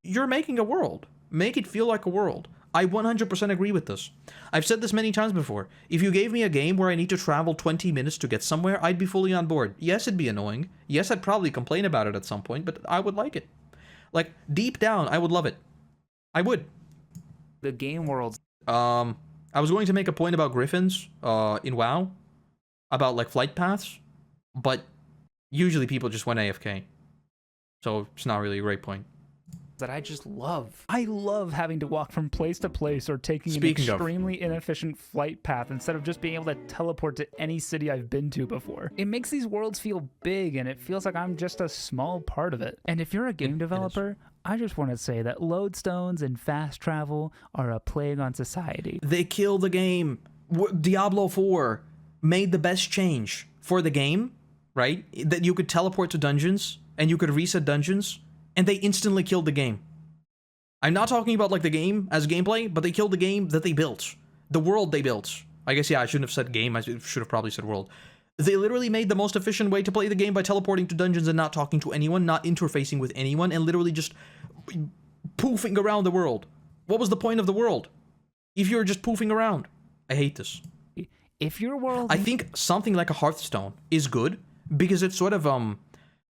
[SPEAKER 1] you're making a world. Make it feel like a world. I 100% agree with this. I've said this many times before. If you gave me a game where I need to travel 20 minutes to get somewhere, I'd be fully on board. Yes, it'd be annoying. Yes, I'd probably complain about it at some point, but I would like it. Like, deep down, I would love it. I would.
[SPEAKER 3] The game worlds.
[SPEAKER 1] I was going to make a point about griffins, in WoW, about, like, flight paths, but usually people just went AFK. So, it's not really a great point.
[SPEAKER 3] That I just love.
[SPEAKER 2] I love having to walk from place to place or taking an extremely inefficient flight path instead of just being able to teleport to any city I've been to before. It makes these worlds feel big, and it feels like I'm just a small part of it. And if you're a game developer, I just want to say that lodestones and fast travel are a plague on society.
[SPEAKER 1] They kill the game. Diablo 4 made the best change for the game, right? That you could teleport to dungeons, and you could reset dungeons, and they instantly killed the game. I'm not talking about, like, the game as gameplay, but they killed the game that they built. The world they built. I guess, yeah, I shouldn't have said game. I should have probably said world. They literally made the most efficient way to play the game by teleporting to dungeons and not talking to anyone, not interfacing with anyone, and literally just poofing around the world. What was the point of the world if you're just poofing around? I hate this.
[SPEAKER 2] If your world...
[SPEAKER 1] I think something like a Hearthstone is good because it's sort of,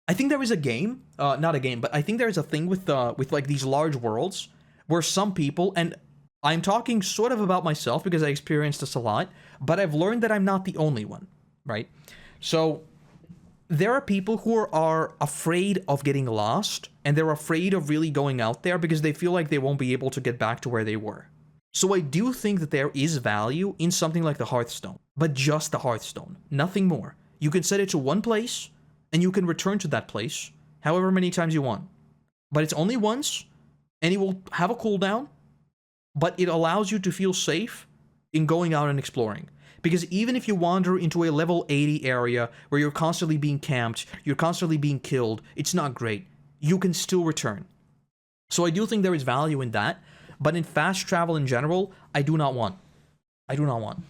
[SPEAKER 1] I think there is a game, not a game, but I think there is a thing with like these large worlds where some people, and I'm talking sort of about myself because I experienced this a lot, but I've learned that I'm not the only one, right? So there are people who are afraid of getting lost, and they're afraid of really going out there because they feel like they won't be able to get back to where they were. So I do think that there is value in something like the Hearthstone, but just the Hearthstone, nothing more. You can set it to one place, and you can return to that place however many times you want. But it's only once, and it will have a cooldown, but it allows you to feel safe in going out and exploring. Because even if you wander into a level 80 area where you're constantly being camped, you're constantly being killed, it's not great. You can still return. So I do think there is value in that, but in fast travel in general, I do not want. I do not want.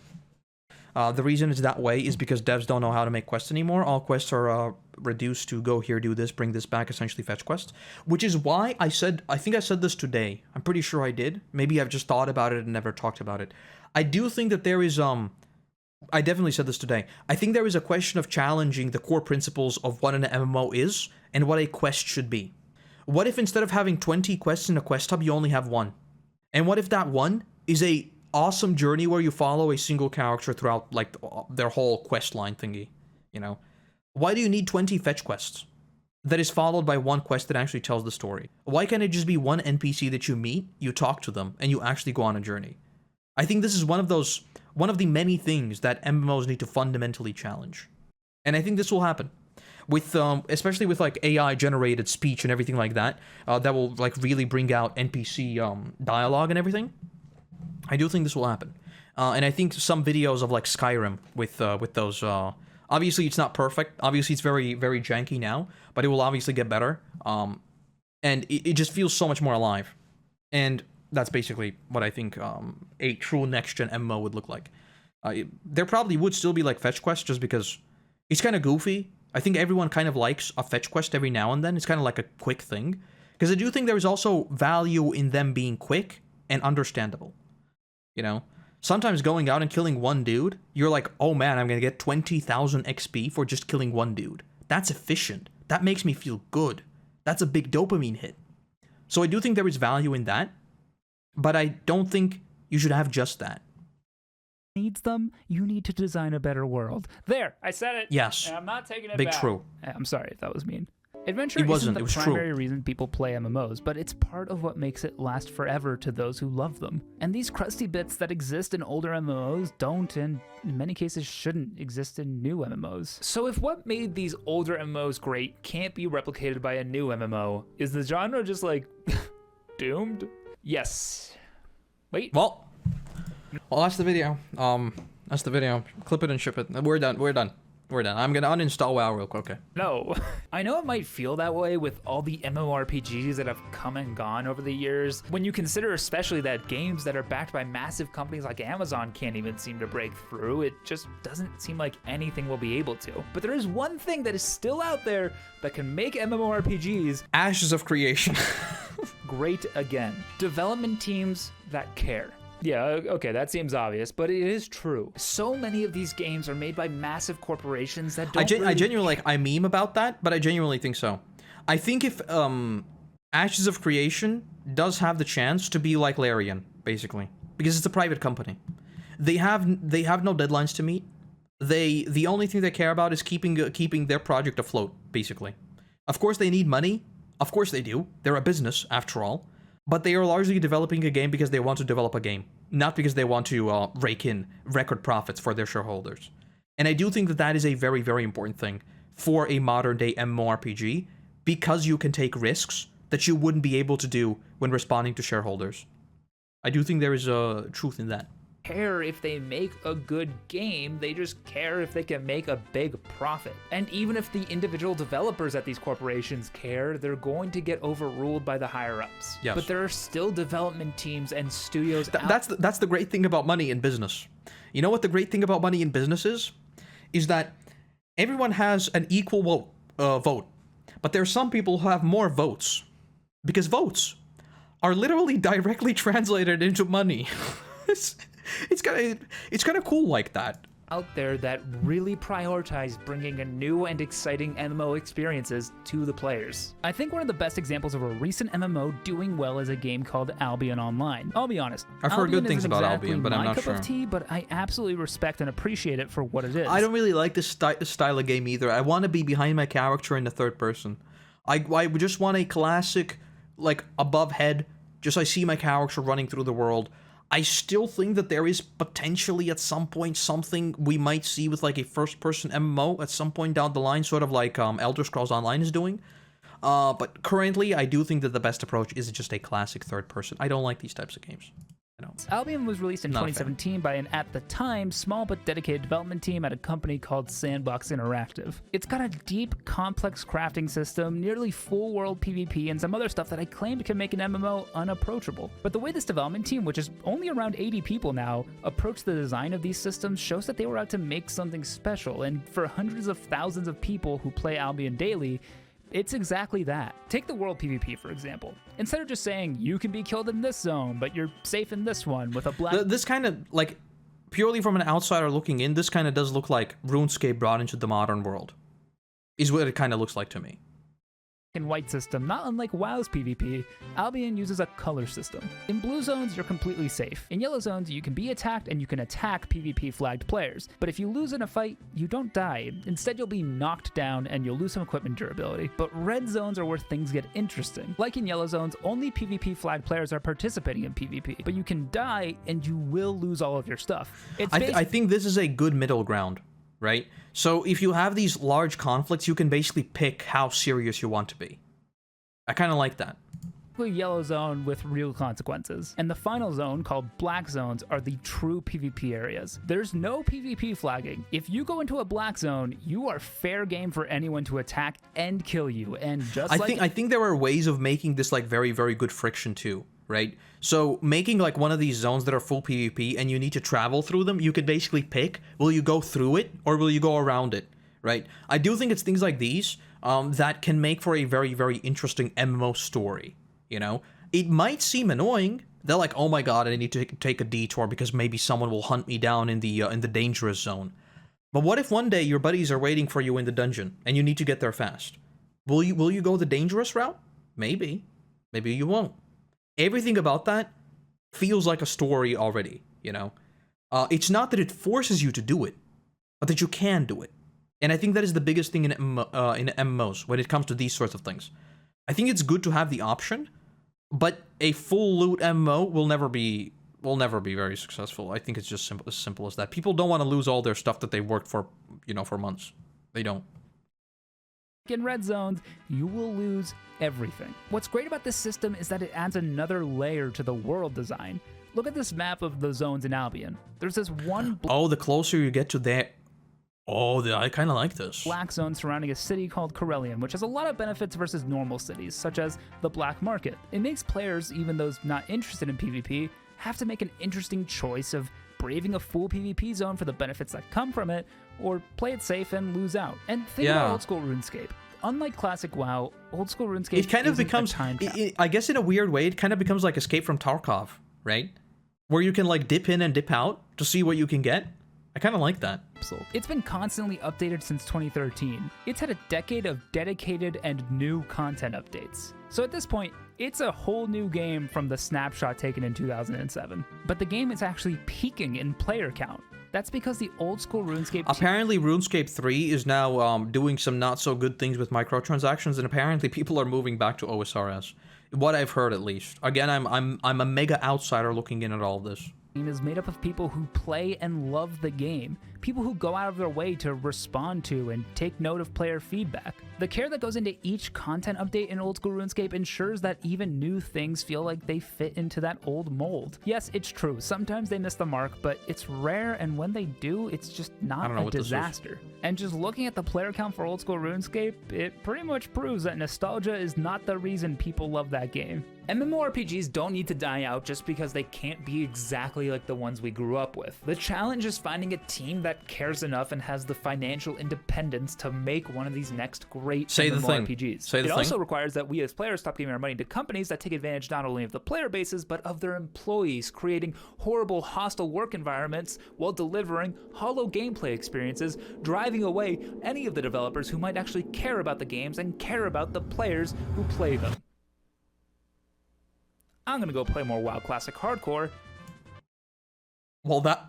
[SPEAKER 1] The reason it's that way is because devs don't know how to make quests anymore. All quests are reduced to go here, do this, bring this back, essentially fetch quests. Which is why I think I said this today. I'm pretty sure I did. Maybe I've just thought about it and never talked about it. I do think that there is, I definitely said this today. I think there is a question of challenging the core principles of what an MMO is and what a quest should be. What if instead of having 20 quests in a quest hub, you only have one? And what if that one is a awesome journey where you follow a single character throughout like their whole quest line thingy, you know? Why do you need 20 fetch quests that is followed by one quest that actually tells the story? Why can't it just be one NPC that you meet, you talk to them, and you actually go on a journey? I think this is one of the many things that MMOs need to fundamentally challenge. And I think this will happen. With, especially with like AI generated speech and everything like that, that will like really bring out NPC dialogue and everything. I do think this will happen. And I think some videos of like Skyrim with those, obviously it's not perfect. Obviously it's very, very janky now, but it will obviously get better. And it just feels so much more alive. And that's basically what I think a true next-gen MMO would look like. There probably would still be like fetch quests just because it's kind of goofy. I think everyone kind of likes a fetch quest every now and then. It's kind of like a quick thing. Because I do think there is also value in them being quick and understandable. You know? Sometimes going out and killing one dude, you're like, oh man, I'm going to get 20,000 XP for just killing one dude. That's efficient. That makes me feel good. That's a big dopamine hit. So I do think there is value in that. But I don't think you should have just that.
[SPEAKER 2] Needs them, you need to design a better world.
[SPEAKER 3] There, I said it.
[SPEAKER 1] Yes.
[SPEAKER 3] And I'm not taking it
[SPEAKER 1] Big
[SPEAKER 3] back.
[SPEAKER 1] true.
[SPEAKER 2] I'm sorry if that was mean. Adventure
[SPEAKER 1] It wasn't,
[SPEAKER 2] isn't the
[SPEAKER 1] it was true.
[SPEAKER 2] primary reason people play MMOs, but it's part of what makes it last forever to those who love them. And these crusty bits that exist in older MMOs don't, and in many cases shouldn't, exist in new MMOs.
[SPEAKER 3] So if what made these older MMOs great can't be replicated by a new MMO, is the genre just like doomed? Yes. Wait.
[SPEAKER 1] Well, that's the video. That's the video. Clip it and ship it. We're done. I'm gonna uninstall WoW real quick, okay?
[SPEAKER 3] No. I know it might feel that way with all the MMORPGs that have come and gone over the years, when you consider especially that games that are backed by massive companies like Amazon can't even seem to break through. It just doesn't seem like anything will be able to. But there is one thing that is still out there that can make MMORPGs
[SPEAKER 1] Ashes of Creation.
[SPEAKER 3] great again. Development teams that care. Yeah, okay, that seems obvious, but it is true. So many of these games are made by massive corporations that don't
[SPEAKER 1] I genuinely, like, I meme about that, but I genuinely think so. I think if, Ashes of Creation does have the chance to be like Larian, basically. Because it's a private company. They have no deadlines to meet. The only thing they care about is keeping their project afloat, basically. Of course they need money. Of course they do. They're a business, after all. But they are largely developing a game because they want to develop a game, not because they want to rake in record profits for their shareholders. And I do think that that is a very, very important thing for a modern-day MMORPG, because you can take risks that you wouldn't be able to do when responding to shareholders. I do think there is a truth in that.
[SPEAKER 3] Care if they make a good game, they just care if they can make a big profit. And even if the individual developers at these corporations care, they're going to get overruled by the higher-ups.
[SPEAKER 1] Yes.
[SPEAKER 3] But there are still development teams and studios
[SPEAKER 1] That's the great thing about money in business. You know what the great thing about money in business is? Is that everyone has an equal vote. But there are some people who have more votes. Because votes are literally directly translated into money. It's kind of cool like that.
[SPEAKER 3] out there that really prioritize bringing a new and exciting MMO experiences to the players.
[SPEAKER 2] I think one of the best examples of a recent MMO doing well is a game called Albion Online. I'll be honest,
[SPEAKER 1] I've heard good
[SPEAKER 2] Albion
[SPEAKER 1] things
[SPEAKER 2] isn't
[SPEAKER 1] about
[SPEAKER 2] exactly
[SPEAKER 1] Albion, but I'm
[SPEAKER 2] my
[SPEAKER 1] not
[SPEAKER 2] cup
[SPEAKER 1] sure.
[SPEAKER 2] of tea, but I absolutely respect and appreciate it for what it is.
[SPEAKER 1] I don't really like this style of game either. I want to be behind my character in the third person. I just want a classic, like, above head, just I see my character running through the world. I still think that there is potentially at some point something we might see with like a first-person MMO at some point down the line, sort of like Elder Scrolls Online is doing. But currently, I do think that the best approach is just a classic third-person. I don't like these types of games.
[SPEAKER 2] Albion was released in
[SPEAKER 1] Not a fan.
[SPEAKER 2] 2017 by an, at the time, small but dedicated development team at a company called Sandbox Interactive. It's got a deep, complex crafting system, nearly full world PvP, and some other stuff that I claimed can make an MMO unapproachable. But the way this development team, which is only around 80 people now, approached the design of these systems shows that they were out to make something special, and for hundreds of thousands of people who play Albion daily, it's exactly that. Take the world PvP, for example. Instead of just saying, you can be killed in this zone, but you're safe in this one with a black...
[SPEAKER 1] This kind of, like, purely from an outsider looking in, this kind of does look like RuneScape brought into the modern world. Is what it kind of looks like to me.
[SPEAKER 2] and white system, not unlike WoW's PvP, Albion uses a color system. In blue zones, you're completely safe. In yellow zones, you can be attacked and you can attack PvP flagged players. But if you lose in a fight, you don't die. Instead, you'll be knocked down and you'll lose some equipment durability. But red zones are where things get interesting. Like in yellow zones, only PvP flagged players are participating in PvP. But you can die and you will lose all of your stuff.
[SPEAKER 1] I think this is a good middle ground, right? So if you have these large conflicts, you can basically pick how serious you want to be. I kind of like that.
[SPEAKER 2] Yellow zone with real consequences. And the final zone, called black zones, are the true PvP areas. There's no PvP flagging. If you go into a black zone, you are fair game for anyone to attack and kill you. And just
[SPEAKER 1] I think there are ways of making this like very, very good friction too, right? So making like one of these zones that are full PvP and you need to travel through them, you can basically pick, will you go through it or will you go around it, right? I do think it's things like these that can make for a very, very interesting MMO story. You know, it might seem annoying. They're like, oh my god, I need to take a detour because maybe someone will hunt me down in the dangerous zone. But what if one day your buddies are waiting for you in the dungeon and you need to get there fast? Will you go the dangerous route? Maybe. Maybe you won't. Everything about that feels like a story already, you know? It's not that it forces you to do it, but that you can do it. And I think that is the biggest thing in MMOs when it comes to these sorts of things. I think it's good to have the option, but a full loot MMO will never be very successful. I think it's just as simple as that. People don't want to lose all their stuff that they worked for, you know, for months. They don't.
[SPEAKER 2] In red zones, you will lose everything. What's great about this system is that it adds another layer to the world design. Look at this map of the zones in Albion. There's this one
[SPEAKER 1] the closer you get to that. I kind of like this.
[SPEAKER 2] black zone surrounding a city called Corellium, which has a lot of benefits versus normal cities, such as the black market. It makes players, even those not interested in PvP, have to make an interesting choice of braving a full PvP zone for the benefits that come from it, or play it safe and lose out. And think about old school RuneScape. Unlike classic WoW, old school RuneScape
[SPEAKER 1] it kind of becomes, I guess in a weird way, it kind of becomes like Escape from Tarkov, right? Where you can like dip in and dip out to see what you can get. I kind of like that.
[SPEAKER 2] It's been constantly updated since 2013. It's had a decade of dedicated and new content updates. So at this point, it's a whole new game from the snapshot taken in 2007. But the game is actually peaking in player count. That's because the old school RuneScape...
[SPEAKER 1] Apparently RuneScape 3 is now doing some not so good things with microtransactions, and apparently people are moving back to OSRS. What I've heard, at least. Again, I'm a mega outsider looking in at all of this.
[SPEAKER 2] Is made up of people who play and love the game, people who go out of their way to respond to and take note of player feedback. The care that goes into each content update in old school RuneScape ensures that even new things feel like they fit into that old mold. Yes, it's true, sometimes they miss the mark, but it's rare, and when they do, it's just not a disaster. And just looking at the player count for old school RuneScape, it pretty much proves that nostalgia is not the reason people love that game.
[SPEAKER 3] MMORPGs don't need to die out just because they can't be exactly like the ones we grew up with. The challenge is finding a team that that cares enough and has the financial independence to make one of these next great
[SPEAKER 1] Say the thing.
[SPEAKER 3] MMORPGs.
[SPEAKER 1] Say the
[SPEAKER 3] It
[SPEAKER 1] thing.
[SPEAKER 3] also requires that we as players stop giving our money to companies that take advantage not only of the player bases, but of their employees, creating horrible, hostile work environments while delivering hollow gameplay experiences, driving away any of the developers who might actually care about the games and care about the players who play them. I'm gonna go play more WoW Classic Hardcore.
[SPEAKER 1] Well, that...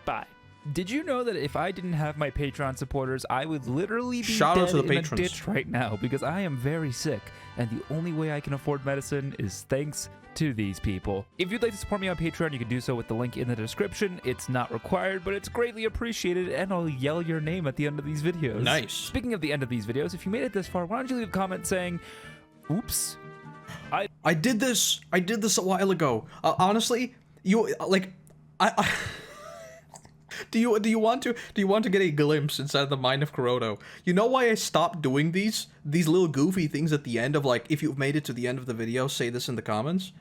[SPEAKER 3] Bye.
[SPEAKER 2] Did you know that if I didn't have my Patreon supporters, I would literally be
[SPEAKER 1] Shout out
[SPEAKER 2] dead
[SPEAKER 1] to the
[SPEAKER 2] in
[SPEAKER 1] patrons.
[SPEAKER 2] a ditch right now because I am very sick, and the only way I can afford medicine is thanks to these people. If you'd like to support me on Patreon, you can do so with the link in the description. It's not required, but it's greatly appreciated, and I'll yell your name at the end of these videos.
[SPEAKER 1] Nice.
[SPEAKER 2] Speaking of the end of these videos, if you made it this far, why don't you leave a comment saying, oops,
[SPEAKER 1] I did this a while ago. Honestly, you like, I do you want to get a glimpse inside the mind of Koroto? You know why I stopped doing these little goofy things at the end of, like, if you've made it to the end of the video, say this in the comments?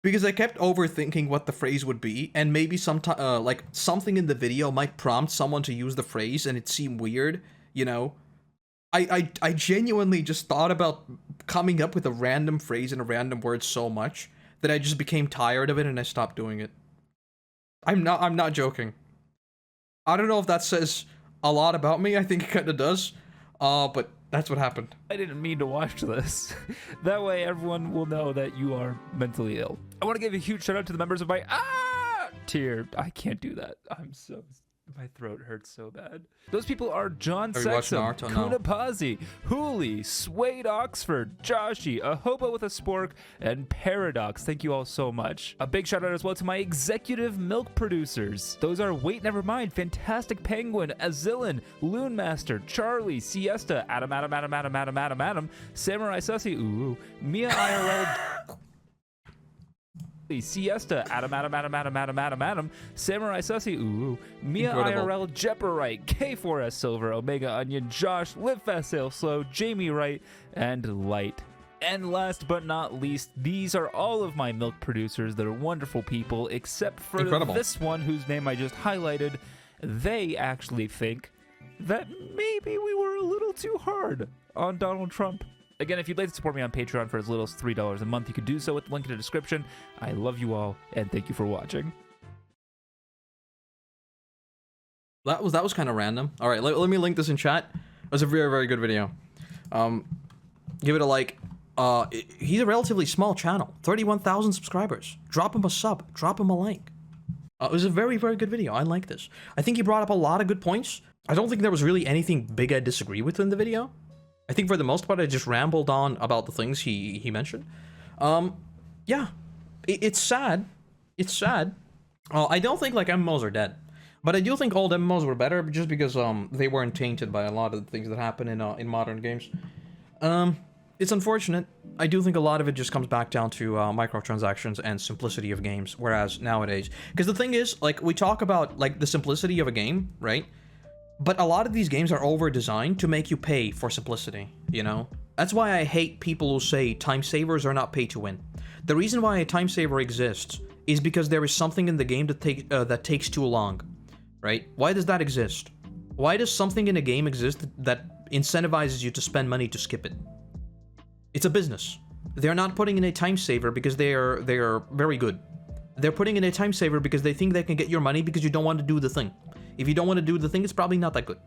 [SPEAKER 1] Because I kept overthinking what the phrase would be, and maybe like something in the video might prompt someone to use the phrase, and it seemed weird, you know. I genuinely just thought about coming up with a random phrase and a random word so much that I just became tired of it and I stopped doing it. I'm not joking. I don't know if that says a lot about me. I think it kind of does. But that's what happened.
[SPEAKER 2] I didn't mean to watch this. That way everyone will know that you are mentally ill. I want to give a huge shout out to the members of my tier. I can't do that. My throat hurts so bad. Those people are John
[SPEAKER 1] Have you watched
[SPEAKER 2] Sexum,
[SPEAKER 1] Naruto? No.
[SPEAKER 2] Kuna Pazzi, Hooli, Suede Oxford, Joshi, A Hobo with a Spork, and Paradox. Thank you all so much. A big shout out as well to my executive milk producers. Those are Wait Nevermind, Fantastic Penguin, Azillin, Loon Master, Charlie, Siesta, Adam, Samurai Sussy, ooh, Mia IRL. Siesta, Adam, Samurai Sussy, ooh, Mia
[SPEAKER 1] Incredible.
[SPEAKER 2] IRL, Jepperite, K4S Silver, Omega Onion, Josh, Live Fast Sail Slow, Jamie Wright, and Light. And last but not least, these are all of my milk producers that are wonderful people, except for
[SPEAKER 1] Incredible.
[SPEAKER 2] this one whose name I just highlighted. They actually think that maybe we were a little too hard on Donald Trump. Again, if you'd like to support me on Patreon for as little as $3 a month, you can do so with the link in the description. I love you all, and thank you for watching.
[SPEAKER 1] That was kind of random. All right, let me link this in chat. It was a very, very good video. Give it a like. He's a relatively small channel, 31,000 subscribers. Drop him a sub. Drop him a like. It was a very, very good video. I like this. I think he brought up a lot of good points. I don't think there was really anything big I disagree with in the video. I think for the most part, I just rambled on about the things he mentioned. Yeah, it's sad. It's sad. I don't think, like, MMOs are dead. But I do think old MMOs were better just because they weren't tainted by a lot of the things that happen in modern games. It's unfortunate. I do think a lot of it just comes back down to microtransactions and simplicity of games, whereas nowadays... Because the thing is, like, we talk about, like, the simplicity of a game, right? But a lot of these games are over-designed to make you pay for simplicity, you know? That's why I hate people who say time savers are not pay to win. The reason why a time saver exists is because there is something in the game that takes too long, right? Why does that exist? Why does something in a game exist that incentivizes you to spend money to skip it? It's a business. They're not putting in a time saver because they are very good. They're putting in a time saver because they think they can get your money because you don't want to do the thing. If you don't want to do the thing, it's probably not that good.